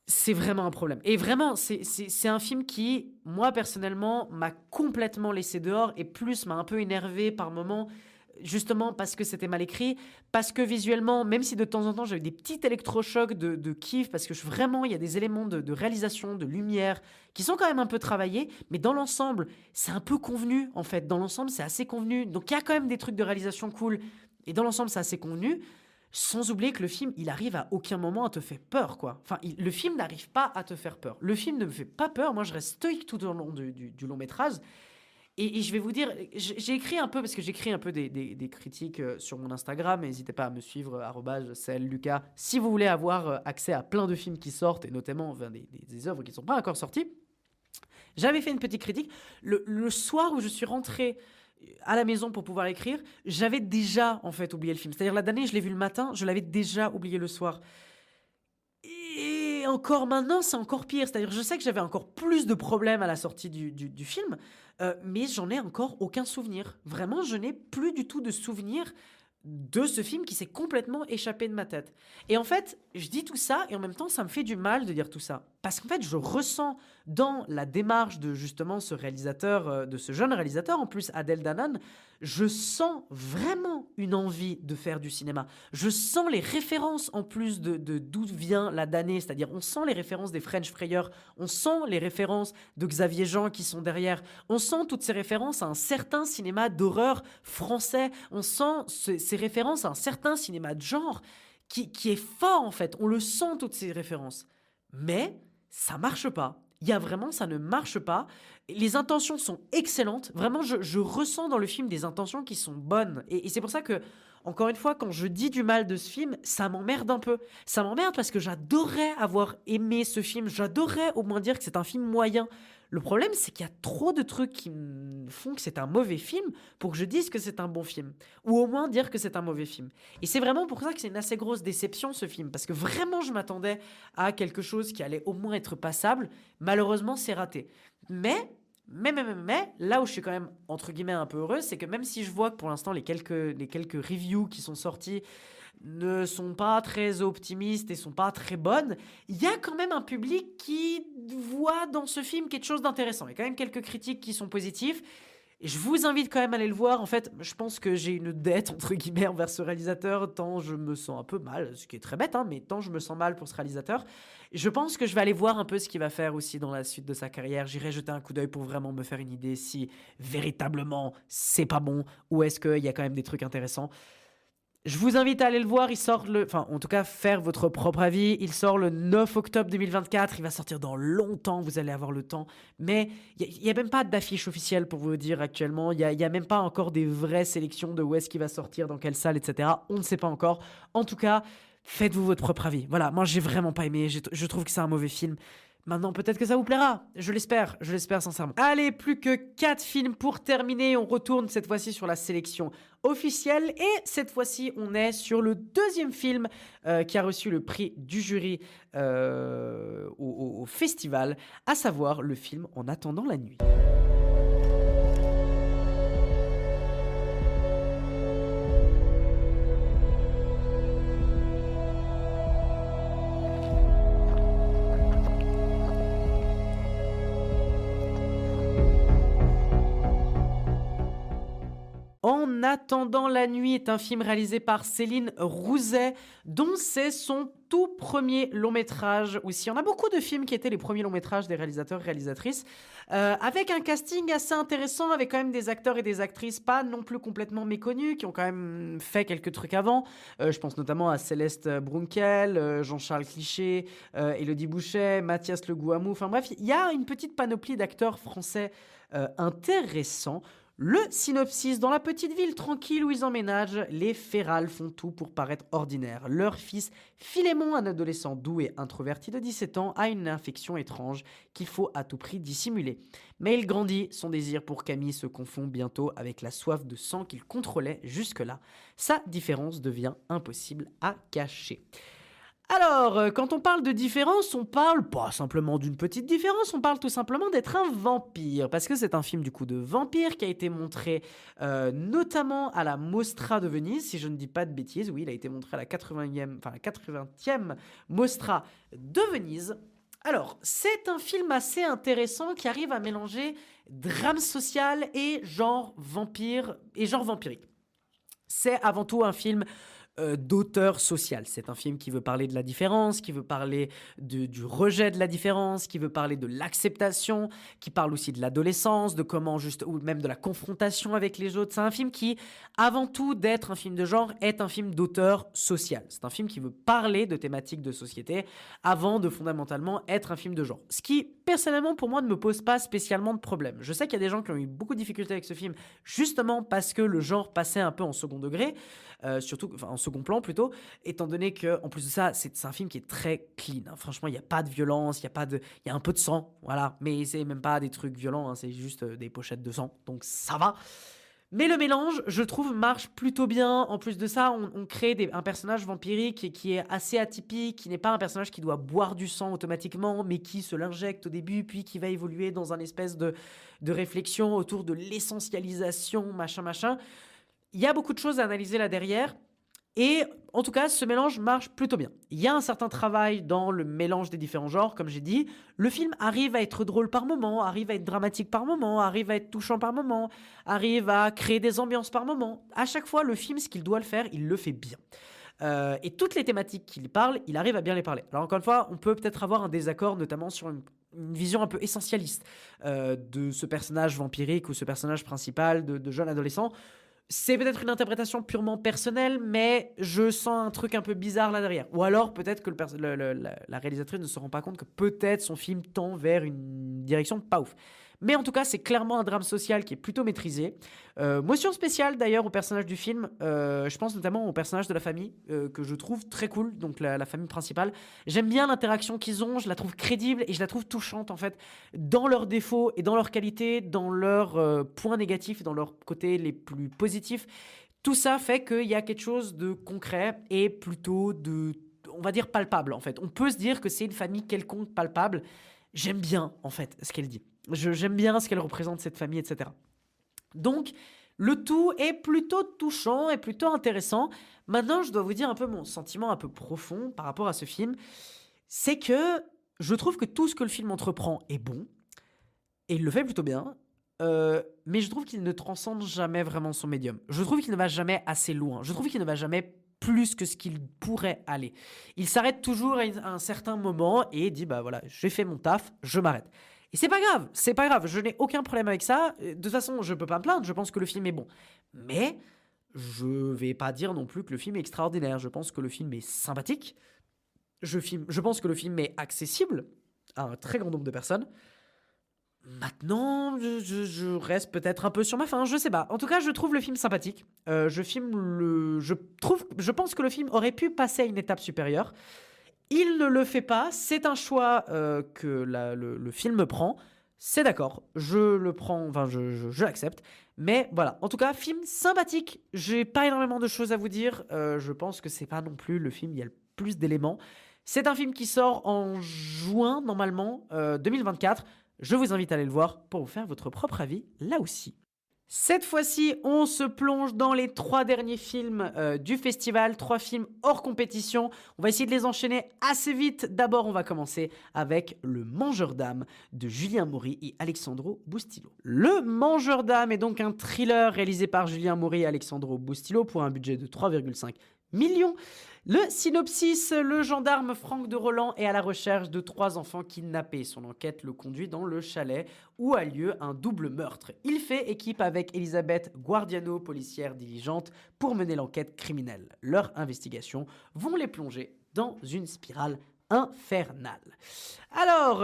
C'est vraiment un problème. Et vraiment, c'est un film qui, moi personnellement, m'a complètement laissé dehors et plus m'a un peu énervé par moments, justement parce que c'était mal écrit, parce que visuellement, même si de temps en temps j'avais des petits électrochocs de kiff, parce que vraiment il y a des éléments de réalisation, de lumière qui sont quand même un peu travaillés, mais dans l'ensemble c'est un peu convenu en fait, dans l'ensemble c'est assez convenu, donc il y a quand même des trucs de réalisation cool, et dans l'ensemble c'est assez convenu, sans oublier que le film il arrive à aucun moment à te faire peur quoi. Enfin le film n'arrive pas à te faire peur, le film ne me fait pas peur, moi je reste stoïque tout au long du long métrage. Et je vais vous dire, j'ai écrit un peu, parce que j'écris un peu des critiques sur mon Instagram, n'hésitez pas à me suivre, @CLLucas, si vous voulez avoir accès à plein de films qui sortent, et notamment des œuvres qui ne sont pas encore sorties. J'avais fait une petite critique. Le soir où je suis rentré à la maison pour pouvoir écrire, j'avais déjà en fait oublié le film. C'est-à-dire La damnée, je l'ai vu le matin, je l'avais déjà oublié le soir. Et encore maintenant, c'est encore pire. C'est-à-dire, je sais que j'avais encore plus de problèmes à la sortie du film, mais j'en ai encore aucun souvenir. Vraiment, je n'ai plus du tout de souvenir de ce film qui s'est complètement échappé de ma tête. Et en fait, je dis tout ça, et en même temps, ça me fait du mal de dire tout ça. Parce qu'en fait, je ressens dans la démarche de justement ce réalisateur, de ce jeune réalisateur, en plus Abel Danan, je sens vraiment une envie de faire du cinéma. Je sens les références en plus de d'où vient La damnée, c'est-à-dire on sent les références des French Frayeurs, on sent les références de Xavier Jean qui sont derrière, on sent toutes ces références à un certain cinéma d'horreur français, on sent ces références à un certain cinéma de genre qui est fort en fait, on le sent toutes ces références. Mais ça marche pas. ça ne marche pas. Les intentions sont excellentes. Vraiment, je ressens dans le film des intentions qui sont bonnes. Et c'est pour ça que, encore une fois, quand je dis du mal de ce film, ça m'emmerde un peu. Ça m'emmerde parce que j'adorerais avoir aimé ce film. J'adorerais au moins dire que c'est un film moyen. Le problème, c'est qu'il y a trop de trucs qui me font que c'est un mauvais film pour que je dise que c'est un bon film. Ou au moins dire que c'est un mauvais film. Et c'est vraiment pour ça que c'est une assez grosse déception, ce film. Parce que vraiment, je m'attendais à quelque chose qui allait au moins être passable. Malheureusement, c'est raté. Mais, là où je suis quand même, entre guillemets, un peu heureux, c'est que même si je vois que pour l'instant, les quelques reviews qui sont sorties ne sont pas très optimistes et sont pas très bonnes, il y a quand même un public qui voit dans ce film quelque chose d'intéressant. Il y a quand même quelques critiques qui sont positives. Et je vous invite quand même à aller le voir. En fait, je pense que j'ai une dette, entre guillemets, envers ce réalisateur, tant je me sens un peu mal, ce qui est très bête, mais tant je me sens mal pour ce réalisateur. Je pense que je vais aller voir un peu ce qu'il va faire aussi dans la suite de sa carrière. J'irai jeter un coup d'œil pour vraiment me faire une idée si véritablement c'est pas bon ou est-ce qu'il y a quand même des trucs intéressants. Je vous invite à aller le voir, en tout cas faire votre propre avis. Il sort le 9 octobre 2024, il va sortir dans longtemps, vous allez avoir le temps. Mais il n'y a même pas d'affiche officielle pour vous dire actuellement, il n'y a même pas encore des vraies sélections de où est-ce qu'il va sortir, dans quelle salle, etc. On ne sait pas encore. En tout cas, faites-vous votre propre avis. Voilà, moi j'ai vraiment pas aimé, je trouve que c'est un mauvais film. Maintenant, peut-être que ça vous plaira. Je l'espère sincèrement. Allez, plus que 4 films pour terminer. On retourne cette fois-ci sur la sélection officielle. Et cette fois-ci, on est sur le deuxième film qui a reçu le prix du jury au festival, à savoir le film En attendant la nuit. En attendant la nuit est un film réalisé par Céline Rouzet, dont c'est son tout premier long métrage aussi. On a beaucoup de films qui étaient les premiers longs métrages des réalisateurs-réalisatrices, avec un casting assez intéressant, avec quand même des acteurs et des actrices pas non plus complètement méconnus, qui ont quand même fait quelques trucs avant. Je pense notamment à Céleste Brunkel, Jean-Charles Cliché, Élodie Bouchet, Mathias Le Gouamou. Enfin bref, il y a une petite panoplie d'acteurs français intéressants. Le synopsis: dans la petite ville tranquille où ils emménagent, les Ferral font tout pour paraître ordinaires. Leur fils, Philémon, un adolescent doux et introverti de 17 ans, a une infection étrange qu'il faut à tout prix dissimuler. Mais il grandit, son désir pour Camille se confond bientôt avec la soif de sang qu'il contrôlait jusque-là. Sa différence devient impossible à cacher. Alors, quand on parle de différence, on parle pas simplement d'une petite différence, on parle tout simplement d'être un vampire. Parce que c'est un film du coup de vampire qui a été montré notamment à la Mostra de Venise, si je ne dis pas de bêtises. Oui, il a été montré à la 80e Mostra de Venise. Alors, c'est un film assez intéressant qui arrive à mélanger drame social et genre vampire et genre vampirique. C'est avant tout un film d'auteur social. C'est un film qui veut parler de la différence, qui veut parler du rejet de la différence, qui veut parler de l'acceptation, qui parle aussi de l'adolescence, de comment ou même de la confrontation avec les autres. C'est un film qui, avant tout d'être un film de genre, est un film d'auteur social. C'est un film qui veut parler de thématiques de société avant de fondamentalement être un film de genre. Ce qui, personnellement, pour moi, ne me pose pas spécialement de problème. Je sais qu'il y a des gens qui ont eu beaucoup de difficultés avec ce film, justement parce que le genre passait un peu en second degré, en second plan plutôt, étant donné que en plus de ça, c'est un film qui est très clean. Hein. Franchement, il n'y a pas de violence, il y a un peu de sang, voilà, mais c'est même pas des trucs violents, hein, c'est juste des pochettes de sang, donc ça va. Mais le mélange, je trouve, marche plutôt bien. En plus de ça, on crée un personnage vampirique qui est assez atypique, qui n'est pas un personnage qui doit boire du sang automatiquement, mais qui se l'injecte au début, puis qui va évoluer dans un espèce de réflexion autour de l'essentialisation, machin. Il y a beaucoup de choses à analyser là derrière. Et en tout cas, ce mélange marche plutôt bien. Il y a un certain travail dans le mélange des différents genres, comme j'ai dit. Le film arrive à être drôle par moment, arrive à être dramatique par moment, arrive à être touchant par moment, arrive à créer des ambiances par moment. À chaque fois, le film, ce qu'il doit le faire, il le fait bien. Et toutes les thématiques qu'il parle, il arrive à bien les parler. Alors encore une fois, on peut peut-être avoir un désaccord, notamment sur une vision un peu essentialiste de ce personnage vampirique ou ce personnage principal de jeune adolescent. C'est peut-être une interprétation purement personnelle, mais je sens un truc un peu bizarre là derrière. Ou alors peut-être que la réalisatrice ne se rend pas compte que peut-être son film tend vers une direction pas ouf. Mais en tout cas, c'est clairement un drame social qui est plutôt maîtrisé. Mention spéciale d'ailleurs au personnage du film. Je pense notamment au personnage de la famille, que je trouve très cool, donc la famille principale. J'aime bien l'interaction qu'ils ont, je la trouve crédible et je la trouve touchante en fait, dans leurs défauts et dans leurs qualités, dans leurs points négatifs, dans leurs côtés les plus positifs. Tout ça fait qu'il y a quelque chose de concret et plutôt on va dire palpable en fait. On peut se dire que c'est une famille quelconque palpable. J'aime bien en fait ce qu'elle dit. J'aime bien ce qu'elle représente, cette famille, etc. Donc, le tout est plutôt touchant et plutôt intéressant. Maintenant, je dois vous dire un peu mon sentiment un peu profond par rapport à ce film. C'est que je trouve que tout ce que le film entreprend est bon. Et il le fait plutôt bien. Mais je trouve qu'il ne transcende jamais vraiment son médium. Je trouve qu'il ne va jamais assez loin. Je trouve qu'il ne va jamais plus que ce qu'il pourrait aller. Il s'arrête toujours à un certain moment et dit, bah voilà, j'ai fait mon taf, je m'arrête. Et c'est pas grave, je n'ai aucun problème avec ça. De toute façon, je peux pas me plaindre, je pense que le film est bon. Mais je vais pas dire non plus que le film est extraordinaire. Je pense que le film est sympathique. Je pense que le film est accessible à un très grand nombre de personnes. Maintenant, je reste peut-être un peu sur ma faim, je sais pas. En tout cas, je trouve le film sympathique. Je pense que le film aurait pu passer à une étape supérieure. Il ne le fait pas, c'est un choix que le film prend. C'est d'accord, je le prends, enfin je l'accepte. Mais voilà, en tout cas, film sympathique. J'ai pas énormément de choses à vous dire. Je pense que c'est pas non plus le film, il y a le plus d'éléments. C'est un film qui sort en juin, normalement, 2024. Je vous invite à aller le voir pour vous faire votre propre avis, là aussi. Cette fois-ci, on se plonge dans les 3 derniers films du festival, 3 films hors compétition. On va essayer de les enchaîner assez vite. D'abord, on va commencer avec Le Mangeur d'âme de Julien Maury et Alexandro Bustillo. Le Mangeur d'âme est donc un thriller réalisé par Julien Maury et Alexandro Bustillo pour un budget de 3,5 millions. Le synopsis, le gendarme Franck de Roland est à la recherche de 3 enfants kidnappés. Son enquête le conduit dans le chalet où a lieu un double meurtre. Il fait équipe avec Elisabeth Guardiano, policière diligente, pour mener l'enquête criminelle. Leurs investigations vont les plonger dans une spirale infernale. Alors,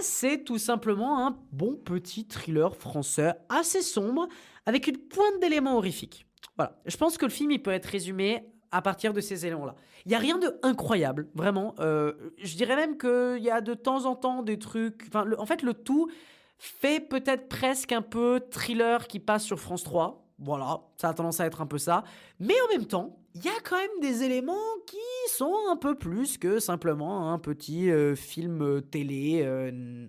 c'est tout simplement un bon petit thriller français assez sombre avec une pointe d'éléments horrifiques. Voilà, je pense que le film il peut être résumé à partir de ces éléments-là. Il n'y a rien de incroyable, vraiment. Je dirais même qu'il y a de temps en temps des trucs... En fait, le tout fait peut-être presque un peu thriller qui passe sur France 3. Voilà, ça a tendance à être un peu ça. Mais en même temps, il y a quand même des éléments qui sont un peu plus que simplement un petit film télé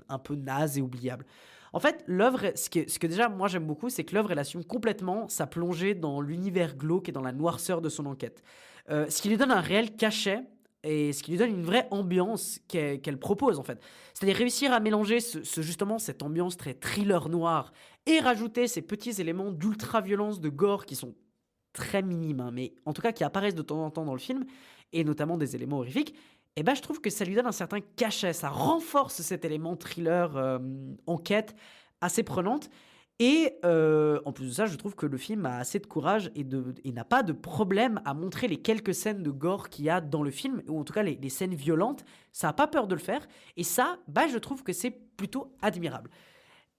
un peu naze et oubliable. En fait, l'œuvre, ce que déjà moi j'aime beaucoup, c'est que l'œuvre elle assume complètement sa plongée dans l'univers glauque et dans la noirceur de son enquête. Ce qui lui donne un réel cachet et ce qui lui donne une vraie ambiance qu'elle propose en fait. C'est-à-dire réussir à mélanger justement cette ambiance très thriller noir et rajouter ces petits éléments d'ultra-violence, de gore qui sont très minimes, hein, mais en tout cas qui apparaissent de temps en temps dans le film, et notamment des éléments horrifiques. Et je trouve que ça lui donne un certain cachet, ça renforce cet élément thriller, enquête assez prenante. Et en plus de ça, je trouve que le film a assez de courage et n'a pas de problème à montrer les quelques scènes de gore qu'il y a dans le film, ou en tout cas les scènes violentes. Ça n'a pas peur de le faire. Et ça, je trouve que c'est plutôt admirable.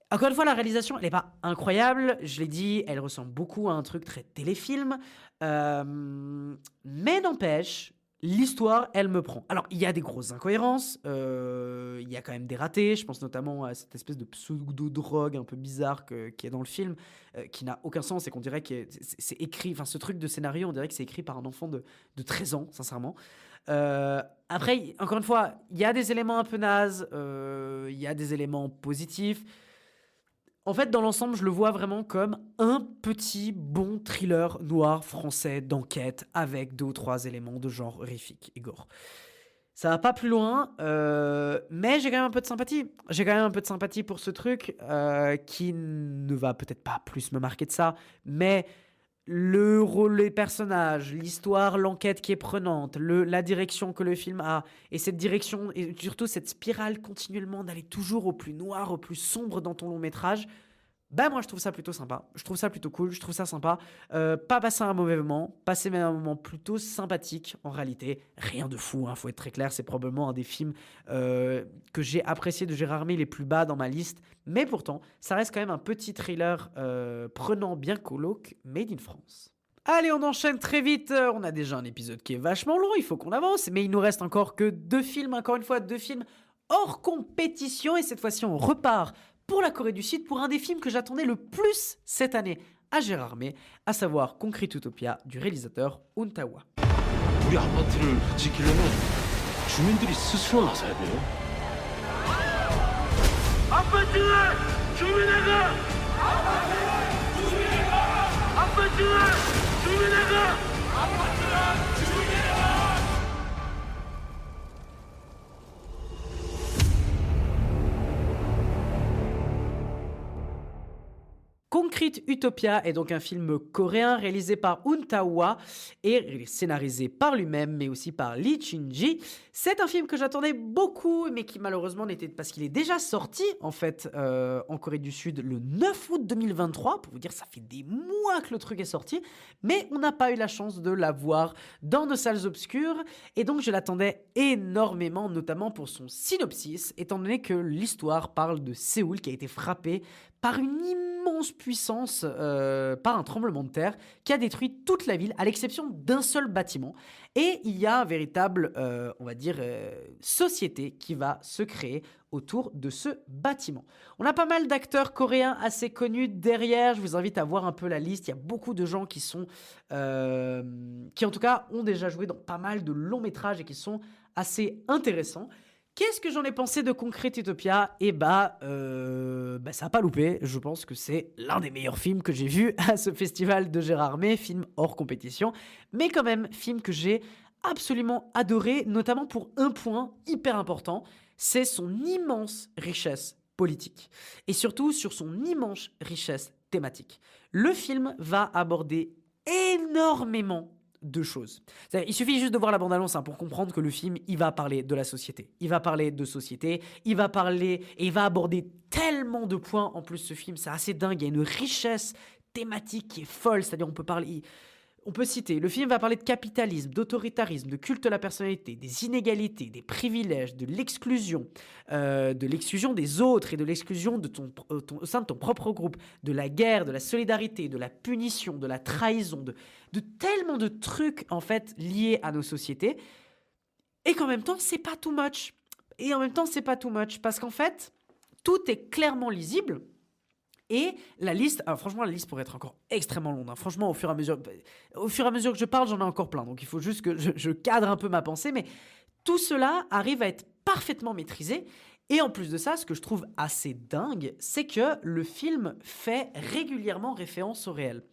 Encore une fois, la réalisation, elle n'est pas incroyable. Je l'ai dit, elle ressemble beaucoup à un truc très téléfilm. Mais n'empêche... L'histoire, elle me prend. Alors, il y a des grosses incohérences, il y a quand même des ratés, je pense notamment à cette espèce de pseudo-drogue un peu bizarre qui est dans le film, qui n'a aucun sens et qu'on dirait que c'est écrit, enfin ce truc de scénario, on dirait que c'est écrit par un enfant de 13 ans, sincèrement. Après, encore une fois, il y a des éléments un peu nazes, il y a des éléments positifs. En fait, dans l'ensemble, je le vois vraiment comme un petit bon thriller noir français d'enquête avec 2 ou 3 éléments de genre horrifique et gore. Ça va pas plus loin, mais j'ai quand même un peu de sympathie. J'ai quand même un peu de sympathie pour ce truc qui ne va peut-être pas plus me marquer de ça, mais le rôle, les personnages, l'histoire, l'enquête qui est prenante, la direction que le film a, et cette direction, et surtout cette spirale continuellement d'aller toujours au plus noir, au plus sombre dans ton long métrage, Ben moi je trouve ça plutôt sympa, je trouve ça plutôt cool, je trouve ça sympa. Pas passer un mauvais moment, passer même un moment plutôt sympathique en réalité. Rien de fou, faut être très clair, c'est probablement un des films que j'ai apprécié de Gérard May les plus bas dans ma liste. Mais pourtant, ça reste quand même un petit thriller prenant bien colloque, made in France. Allez, on enchaîne très vite, on a déjà un épisode qui est vachement long, il faut qu'on avance. Mais il nous reste encore que 2 films, encore une fois 2 films hors compétition. Et cette fois-ci on repart pour la Corée du Sud, pour un des films que j'attendais le plus cette année à Gérard May, à savoir Concrete Utopia du réalisateur Un Tae-hwa. 우리 아파트를 지키려면 주민들이 스스로 나서야 돼요. 아파트는 주민회가! 아파트는 주민회가! 아파트는 주민회가! 아파트는 주민회가! Concrete Utopia est donc un film coréen réalisé par Un Tae-hwa et scénarisé par lui-même, mais aussi par Lee Chun-ji. C'est un film que j'attendais beaucoup, mais qui malheureusement n'était parce qu'il est déjà sorti en fait en Corée du Sud le 9 août 2023. Pour vous dire, ça fait des mois que le truc est sorti, mais on n'a pas eu la chance de l'avoir dans nos salles obscures, et donc je l'attendais énormément, notamment pour son synopsis, étant donné que l'histoire parle de Séoul qui a été frappé par une immense puissance, par un tremblement de terre qui a détruit toute la ville, à l'exception d'un seul bâtiment. Et il y a un véritable, on va dire, société qui va se créer autour de ce bâtiment. On a pas mal d'acteurs coréens assez connus derrière. Je vous invite à voir un peu la liste. Il y a beaucoup de gens qui sont, qui en tout cas ont déjà joué dans pas mal de longs métrages et qui sont assez intéressants. Qu'est-ce que j'en ai pensé de Concrete Utopia? Eh ça n'a pas loupé. Je pense que c'est l'un des meilleurs films que j'ai vu à ce festival de Gérard May, film hors compétition. Mais quand même, film que j'ai absolument adoré, notamment pour un point hyper important, c'est son immense richesse politique. Et surtout sur son immense richesse thématique. Le film va aborder énormément de choses. Il suffit juste de voir la bande-annonce pour comprendre que le film, il va parler de la société. Il va parler de société, il va parler et il va aborder tellement de points. En plus, ce film, c'est assez dingue. Il y a une richesse thématique qui est folle. C'est-à-dire, on peut citer, le film va parler de capitalisme, d'autoritarisme, de culte de la personnalité, des inégalités, des privilèges, de l'exclusion des autres et de l'exclusion de au sein de ton propre groupe, de la guerre, de la solidarité, de la punition, de la trahison, de tellement de trucs en fait liés à nos sociétés. Et qu'en même temps, c'est pas too much. Parce qu'en fait, tout est clairement lisible. Et la liste, alors franchement, la liste pourrait être encore extrêmement longue. Franchement, au fur et à mesure que je parle, j'en ai encore plein. Donc il faut juste que je cadre un peu ma pensée. Mais tout cela arrive à être parfaitement maîtrisé. Et en plus de ça, ce que je trouve assez dingue, c'est que le film fait régulièrement référence au réel.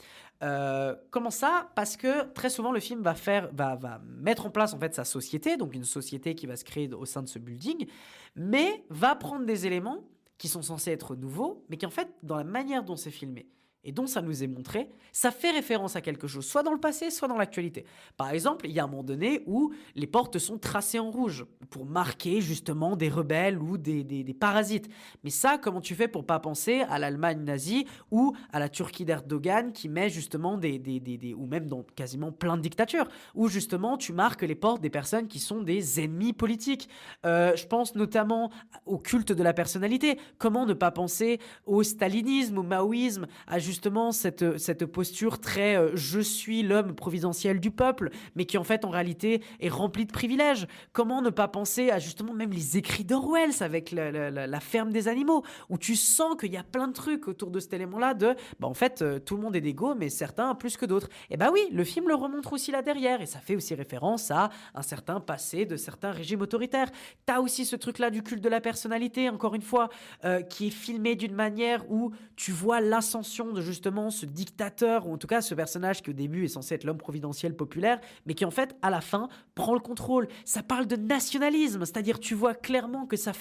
Comment ça? Parce que très souvent, le film va mettre en place en fait sa société, donc une société qui va se créer au sein de ce building, mais va prendre des éléments qui sont censés être nouveaux, mais qui en fait, dans la manière dont c'est filmé et dont ça nous est montré, ça fait référence à quelque chose, soit dans le passé, soit dans l'actualité. Par exemple, il y a un moment donné où les portes sont tracées en rouge pour marquer justement des rebelles ou des parasites. Mais ça, comment tu fais pour pas penser à l'Allemagne nazie ou à la Turquie d'Erdogan qui met justement ou même dans quasiment plein de dictatures, où justement tu marques les portes des personnes qui sont des ennemis politiques. Je pense notamment au culte de la personnalité. Comment ne pas penser au stalinisme, au maoïsme, à justement cette posture très je suis l'homme providentiel du peuple, mais qui en fait en réalité est rempli de privilèges. Comment ne pas penser à justement même les écrits d'Orwell avec la ferme des animaux, où tu sens qu'il y a plein de trucs autour de cet élément-là en fait tout le monde est d'égaux, mais certains plus que d'autres. Et oui, le film le remontre aussi là derrière, et ça fait aussi référence à un certain passé de certains régimes autoritaires. T'as aussi ce truc-là du culte de la personnalité, encore une fois, qui est filmé d'une manière où tu vois l'ascension de justement ce dictateur, ou en tout cas ce personnage qui au début est censé être l'homme providentiel populaire, mais qui en fait à la fin prend le contrôle. Ça parle de nationalisme, c'est-à-dire tu vois clairement que ça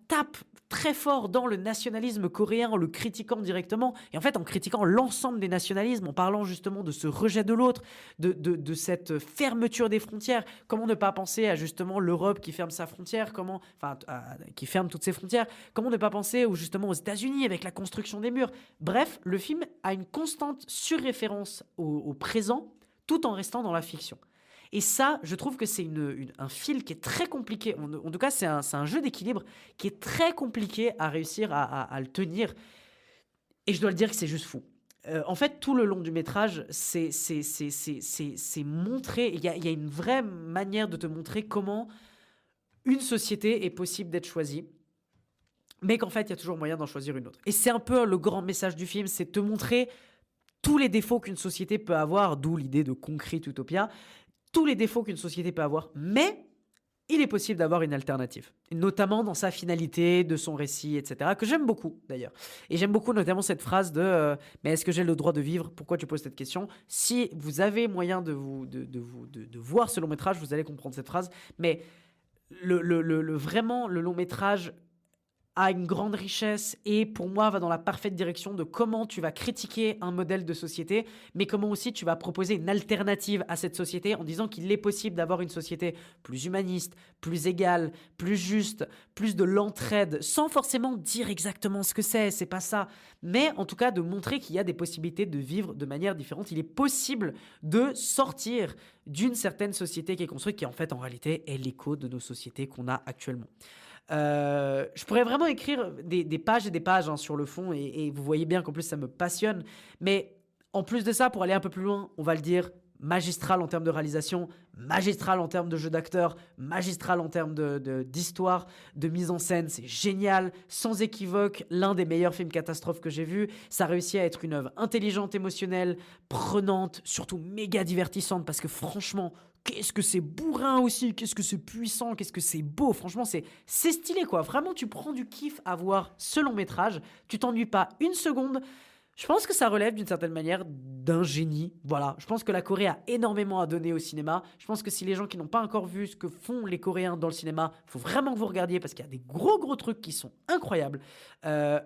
tape très fort dans le nationalisme coréen en le critiquant directement, et en fait en critiquant l'ensemble des nationalismes, en parlant justement de ce rejet de l'autre, de cette fermeture des frontières. Comment ne pas penser à justement l'Europe qui ferme sa frontière, qui ferme toutes ses frontières, comment ne pas penser justement aux États-Unis avec la construction des murs. Bref, le film a une constante surréférence au présent tout en restant dans la fiction. Et ça, je trouve que c'est un fil qui est très compliqué. En tout cas, c'est un jeu d'équilibre qui est très compliqué à réussir à le tenir. Et je dois le dire que c'est juste fou. En fait, tout le long du métrage, c'est montré. Il y a une vraie manière de te montrer comment une société est possible d'être choisie, mais qu'en fait, il y a toujours moyen d'en choisir une autre. Et c'est un peu le grand message du film, c'est de te montrer tous les défauts qu'une société peut avoir, d'où l'idée de Concrete Utopia, tous les défauts qu'une société peut avoir, mais il est possible d'avoir une alternative, notamment dans sa finalité, de son récit, etc., que j'aime beaucoup d'ailleurs. Et j'aime beaucoup notamment cette phrase de mais est-ce que j'ai le droit de vivre ? Pourquoi tu poses cette question ? Si vous avez moyen de voir ce long métrage, vous allez comprendre cette phrase, mais vraiment, le long métrage a une grande richesse et pour moi va dans la parfaite direction de comment tu vas critiquer un modèle de société, mais comment aussi tu vas proposer une alternative à cette société en disant qu'il est possible d'avoir une société plus humaniste, plus égale, plus juste, plus de l'entraide, sans forcément dire exactement ce que c'est pas ça, mais en tout cas de montrer qu'il y a des possibilités de vivre de manière différente. Il est possible de sortir d'une certaine société qui est construite, qui en fait en réalité est l'écho de nos sociétés qu'on a actuellement. Je pourrais vraiment écrire des pages et des pages sur le fond et vous voyez bien qu'en plus ça me passionne, mais en plus de ça, pour aller un peu plus loin, on va le dire, magistral en termes de réalisation, magistral en termes de jeu d'acteur, magistral en termes d'histoire, de mise en scène, c'est génial, sans équivoque, l'un des meilleurs films catastrophes que j'ai vu. Ça réussit à être une œuvre intelligente, émotionnelle, prenante, surtout méga divertissante, parce que franchement, qu'est-ce que c'est bourrin aussi, qu'est-ce que c'est puissant, qu'est-ce que c'est beau, franchement c'est stylé quoi, vraiment tu prends du kiff à voir ce long métrage, tu t'ennuies pas une seconde. Je pense que ça relève d'une certaine manière d'un génie, voilà, je pense que la Corée a énormément à donner au cinéma, je pense que si les gens qui n'ont pas encore vu ce que font les Coréens dans le cinéma, faut vraiment que vous regardiez parce qu'il y a des gros trucs qui sont incroyables,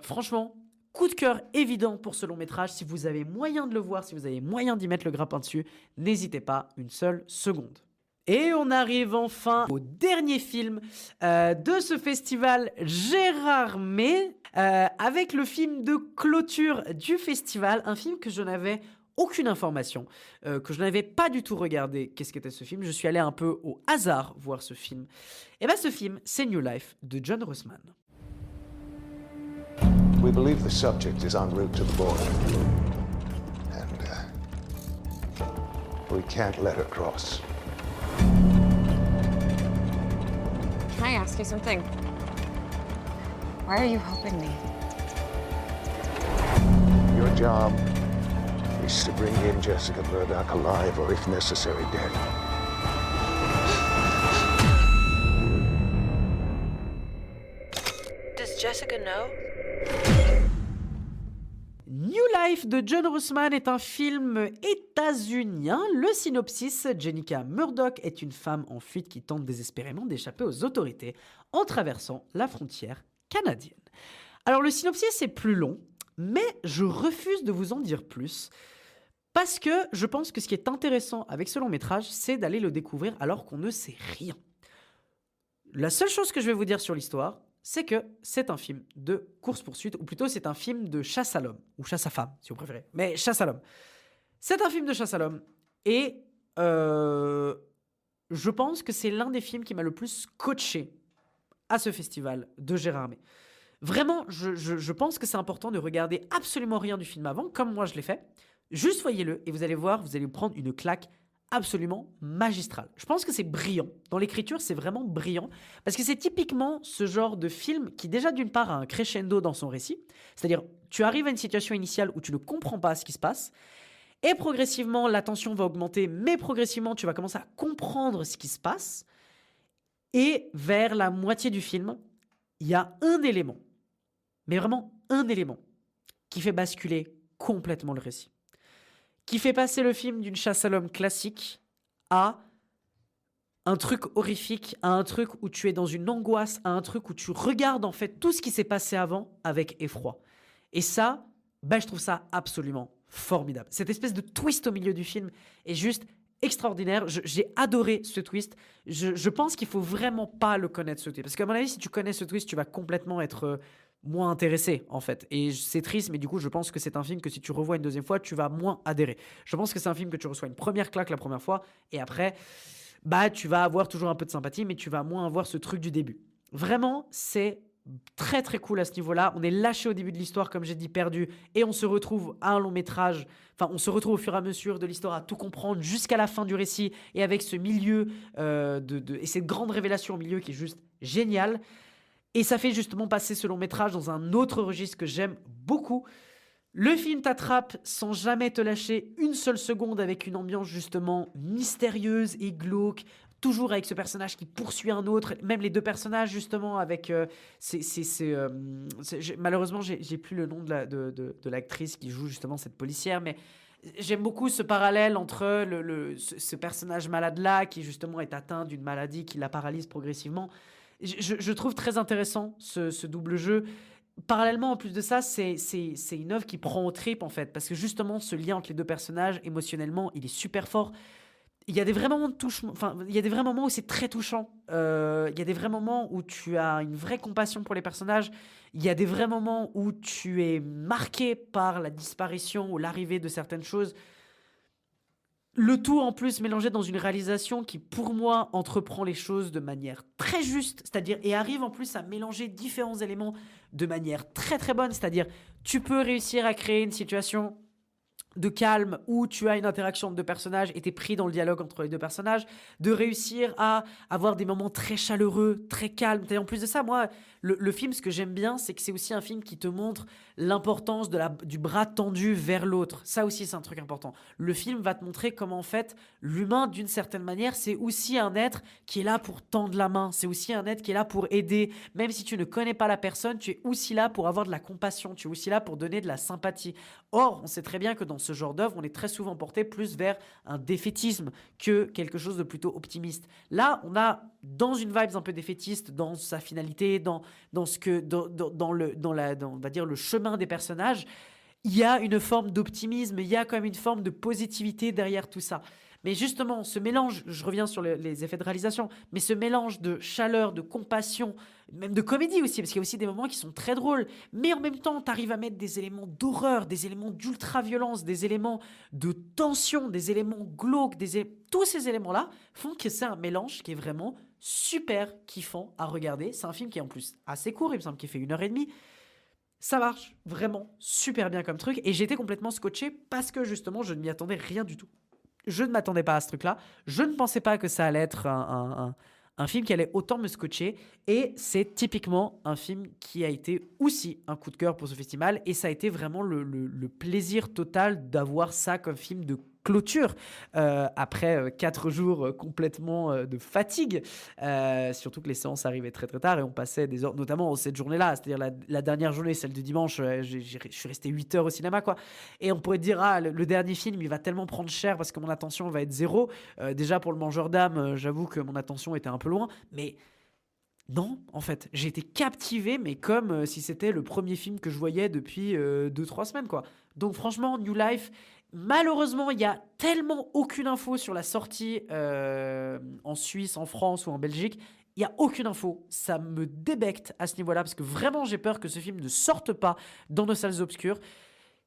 franchement. Coup de cœur évident pour ce long métrage. Si vous avez moyen de le voir, si vous avez moyen d'y mettre le grappin dessus, n'hésitez pas une seule seconde. Et on arrive enfin au dernier film de ce festival, Gérard May, avec le film de clôture du festival, un film que je n'avais aucune information, que je n'avais pas du tout regardé. Qu'est-ce qu'était ce film ? Je suis allé un peu au hasard voir ce film. Et bien ce film, c'est New Life de John Russman. We believe the subject is en route to the border. And we can't let her cross. Can I ask you something? Why are you helping me? Your job is to bring in Jessica Murdoch alive or, if necessary, dead. Does Jessica know? New Life de John Russman est un film états-unien. Le synopsis, Jenica Murdoch est une femme en fuite qui tente désespérément d'échapper aux autorités en traversant la frontière canadienne. Alors le synopsis est plus long, mais je refuse de vous en dire plus parce que je pense que ce qui est intéressant avec ce long métrage, c'est d'aller le découvrir alors qu'on ne sait rien. La seule chose que je vais vous dire sur l'histoire, c'est que c'est un film de course-poursuite, ou plutôt c'est un film de chasse à l'homme, ou chasse à femme, si vous préférez, mais chasse à l'homme. C'est un film de chasse à l'homme, et je pense que c'est l'un des films qui m'a le plus coaché à ce festival de Gérard May. Vraiment, je pense que c'est important de regarder absolument rien du film avant, comme moi je l'ai fait. Juste voyez-le, et vous allez voir, vous allez prendre une claque absolument magistral. Je pense que c'est brillant. Dans l'écriture, c'est vraiment brillant parce que c'est typiquement ce genre de film qui déjà d'une part a un crescendo dans son récit, c'est-à-dire tu arrives à une situation initiale où tu ne comprends pas ce qui se passe et progressivement la tension va augmenter, mais progressivement tu vas commencer à comprendre ce qui se passe et vers la moitié du film, il y a un élément, mais vraiment un élément qui fait basculer complètement le récit. Qui fait passer le film d'une chasse à l'homme classique à un truc horrifique, à un truc où tu es dans une angoisse, à un truc où tu regardes en fait tout ce qui s'est passé avant avec effroi. Et ça, je trouve ça absolument formidable. Cette espèce de twist au milieu du film est juste extraordinaire. J'ai adoré ce twist. Je pense qu'il faut vraiment pas le connaître, ce twist. Parce qu'à mon avis, si tu connais ce twist, tu vas complètement être moins intéressé, en fait. Et c'est triste, mais du coup, je pense que c'est un film que si tu revois une deuxième fois, tu vas moins adhérer. Je pense que c'est un film que tu reçois une première claque la première fois, et après, tu vas avoir toujours un peu de sympathie, mais tu vas moins avoir ce truc du début. Vraiment, c'est très très cool à ce niveau-là. On est lâché au début de l'histoire, comme j'ai dit, perdu, et on se retrouve à un long métrage. Enfin, on se retrouve au fur et à mesure de l'histoire à tout comprendre jusqu'à la fin du récit, et avec ce milieu et cette grande révélation au milieu qui est juste géniale. Et ça fait justement passer ce long métrage dans un autre registre que j'aime beaucoup. Le film t'attrape sans jamais te lâcher une seule seconde, avec une ambiance justement mystérieuse et glauque, toujours avec ce personnage qui poursuit un autre, même les deux personnages justement avec... malheureusement, j'ai plus le nom de l'actrice qui joue justement cette policière, mais j'aime beaucoup ce parallèle entre ce personnage malade-là qui justement est atteint d'une maladie qui la paralyse progressivement. Je trouve très intéressant ce double jeu. Parallèlement, en plus de ça, c'est une œuvre qui prend aux tripes, en fait, parce que justement, ce lien entre les deux personnages, émotionnellement, il est super fort. Il y a des vrais moments il y a des vrais moments où c'est très touchant. Il y a des vrais moments où tu as une vraie compassion pour les personnages. Il y a des vrais moments où tu es marqué par la disparition ou l'arrivée de certaines choses. Le tout en plus mélangé dans une réalisation qui, pour moi, entreprend les choses de manière très juste, c'est-à-dire, et arrive en plus à mélanger différents éléments de manière très très bonne, c'est-à-dire, tu peux réussir à créer une situation de calme où tu as une interaction de deux personnages et t'es pris dans le dialogue entre les deux personnages, de réussir à avoir des moments très chaleureux, très calmes. Et en plus de ça, moi, le film, ce que j'aime bien, c'est que c'est aussi un film qui te montre l'importance du bras tendu vers l'autre. Ça aussi, c'est un truc important. Le film va te montrer comment, en fait, l'humain, d'une certaine manière, c'est aussi un être qui est là pour tendre la main. C'est aussi un être qui est là pour aider. Même si tu ne connais pas la personne, tu es aussi là pour avoir de la compassion. Tu es aussi là pour donner de la sympathie. Or, on sait très bien que dans ce genre d'œuvre, on est très souvent porté plus vers un défaitisme que quelque chose de plutôt optimiste. Là, on a dans une vibe un peu défaitiste, dans sa finalité, on va dire le chemin des personnages, il y a une forme d'optimisme, il y a quand même une forme de positivité derrière tout ça. Mais justement, ce mélange, je reviens sur les effets de réalisation, mais ce mélange de chaleur, de compassion, même de comédie aussi, parce qu'il y a aussi des moments qui sont très drôles, mais en même temps, tu arrives à mettre des éléments d'horreur, des éléments d'ultra-violence, des éléments de tension, des éléments glauques, tous ces éléments-là font que c'est un mélange qui est vraiment super kiffant à regarder. C'est un film qui est en plus assez court, il me semble qu'il fait 1h30. Ça marche vraiment super bien comme truc, et j'ai été complètement scotché parce que justement, je ne m'y attendais rien du tout. Je ne m'attendais pas à ce truc-là. Je ne pensais pas que ça allait être un film qui allait autant me scotcher. Et c'est typiquement un film qui a été aussi un coup de cœur pour ce festival. Et ça a été vraiment le plaisir total d'avoir ça comme film de clôture après 4 jours complètement de fatigue, surtout que les séances arrivaient très très tard et on passait des heures, notamment cette journée-là, c'est-à-dire la dernière journée, celle du dimanche, je suis resté 8 heures au cinéma, quoi. Et on pourrait dire, le dernier film, il va tellement prendre cher parce que mon attention va être zéro. Déjà pour Le Mangeur d'âme, j'avoue que mon attention était un peu loin, mais non, en fait, j'ai été captivé, mais comme si c'était le premier film que je voyais depuis 2-3 semaines, quoi. Donc franchement, New Life, malheureusement, il y a tellement aucune info sur la sortie en Suisse, en France ou en Belgique. Il n'y a aucune info. Ça me débecte à ce niveau-là parce que vraiment, j'ai peur que ce film ne sorte pas dans nos salles obscures.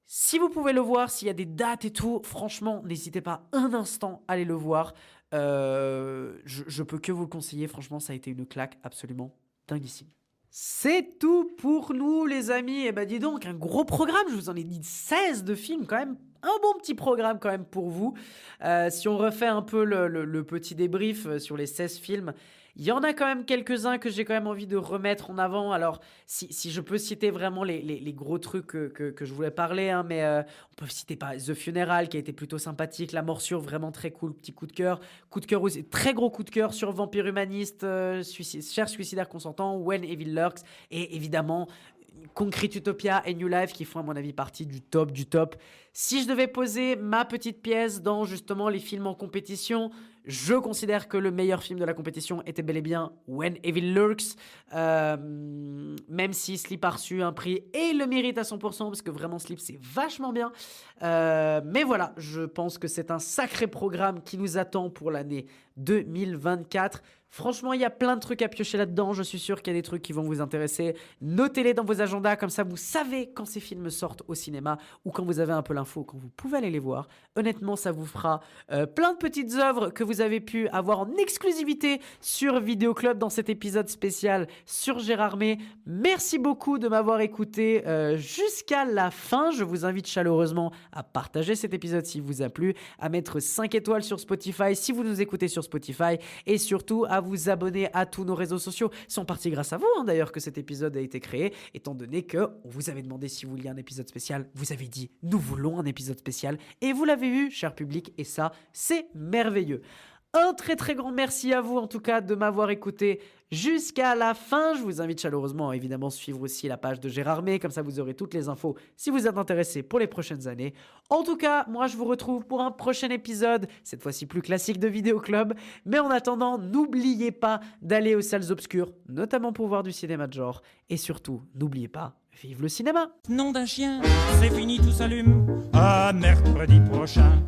Si vous pouvez le voir, s'il y a des dates et tout, franchement, n'hésitez pas un instant à aller le voir. Je peux que vous le conseiller. Franchement, ça a été une claque absolument dinguissime. C'est tout pour nous, les amis. Et bah dis donc, un gros programme. Je vous en ai dit 16 de films quand même. Un bon petit programme quand même pour vous. Si on refait un peu le petit débrief sur les 16 films, il y en a quand même quelques-uns que j'ai quand même envie de remettre en avant. Alors, si je peux citer vraiment les gros trucs que je voulais parler, hein, mais on peut citer The Funeral qui a été plutôt sympathique, La Morsure, vraiment très cool, petit coup de cœur aussi, très gros coup de cœur sur Vampire Humaniste, Cher Suicidaire Consentant, When Evil Lurks, et évidemment Concrete Utopia et New Life qui font à mon avis partie du top du top. Si je devais poser ma petite pièce dans justement les films en compétition, je considère que le meilleur film de la compétition était bel et bien When Evil Lurks, même si Sleep a reçu un prix et il le mérite à 100% parce que vraiment Sleep c'est vachement bien. Mais voilà, je pense que c'est un sacré programme qui nous attend pour l'année 2024. Franchement, il y a plein de trucs à piocher là-dedans. Je suis sûr qu'il y a des trucs qui vont vous intéresser. Notez-les dans vos agendas, comme ça vous savez quand ces films sortent au cinéma ou quand vous avez un peu l'info, quand vous pouvez aller les voir. Honnêtement, ça vous fera plein de petites œuvres que vous avez pu avoir en exclusivité sur Vidéo Club dans cet épisode spécial sur Gérardmer. Merci beaucoup de m'avoir écouté jusqu'à la fin. Je vous invite chaleureusement à partager cet épisode s'il vous a plu, à mettre 5 étoiles sur Spotify si vous nous écoutez sur Spotify et surtout à vous abonner à tous nos réseaux sociaux. C'est en partie grâce à vous d'ailleurs que cet épisode a été créé, étant donné que on vous avait demandé si vous vouliez un épisode spécial, vous avez dit nous voulons un épisode spécial et vous l'avez eu, cher public, et ça c'est merveilleux. Un très très grand merci à vous en tout cas de m'avoir écouté jusqu'à la fin. Je vous invite chaleureusement à évidemment suivre aussi la page de Gérardmer, comme ça vous aurez toutes les infos si vous êtes intéressé pour les prochaines années. En tout cas, moi je vous retrouve pour un prochain épisode, cette fois-ci plus classique de Vidéo Club. Mais en attendant, n'oubliez pas d'aller aux salles obscures, notamment pour voir du cinéma de genre. Et surtout, n'oubliez pas, vive le cinéma! Nom d'un chien, c'est fini, tout s'allume. À mercredi prochain.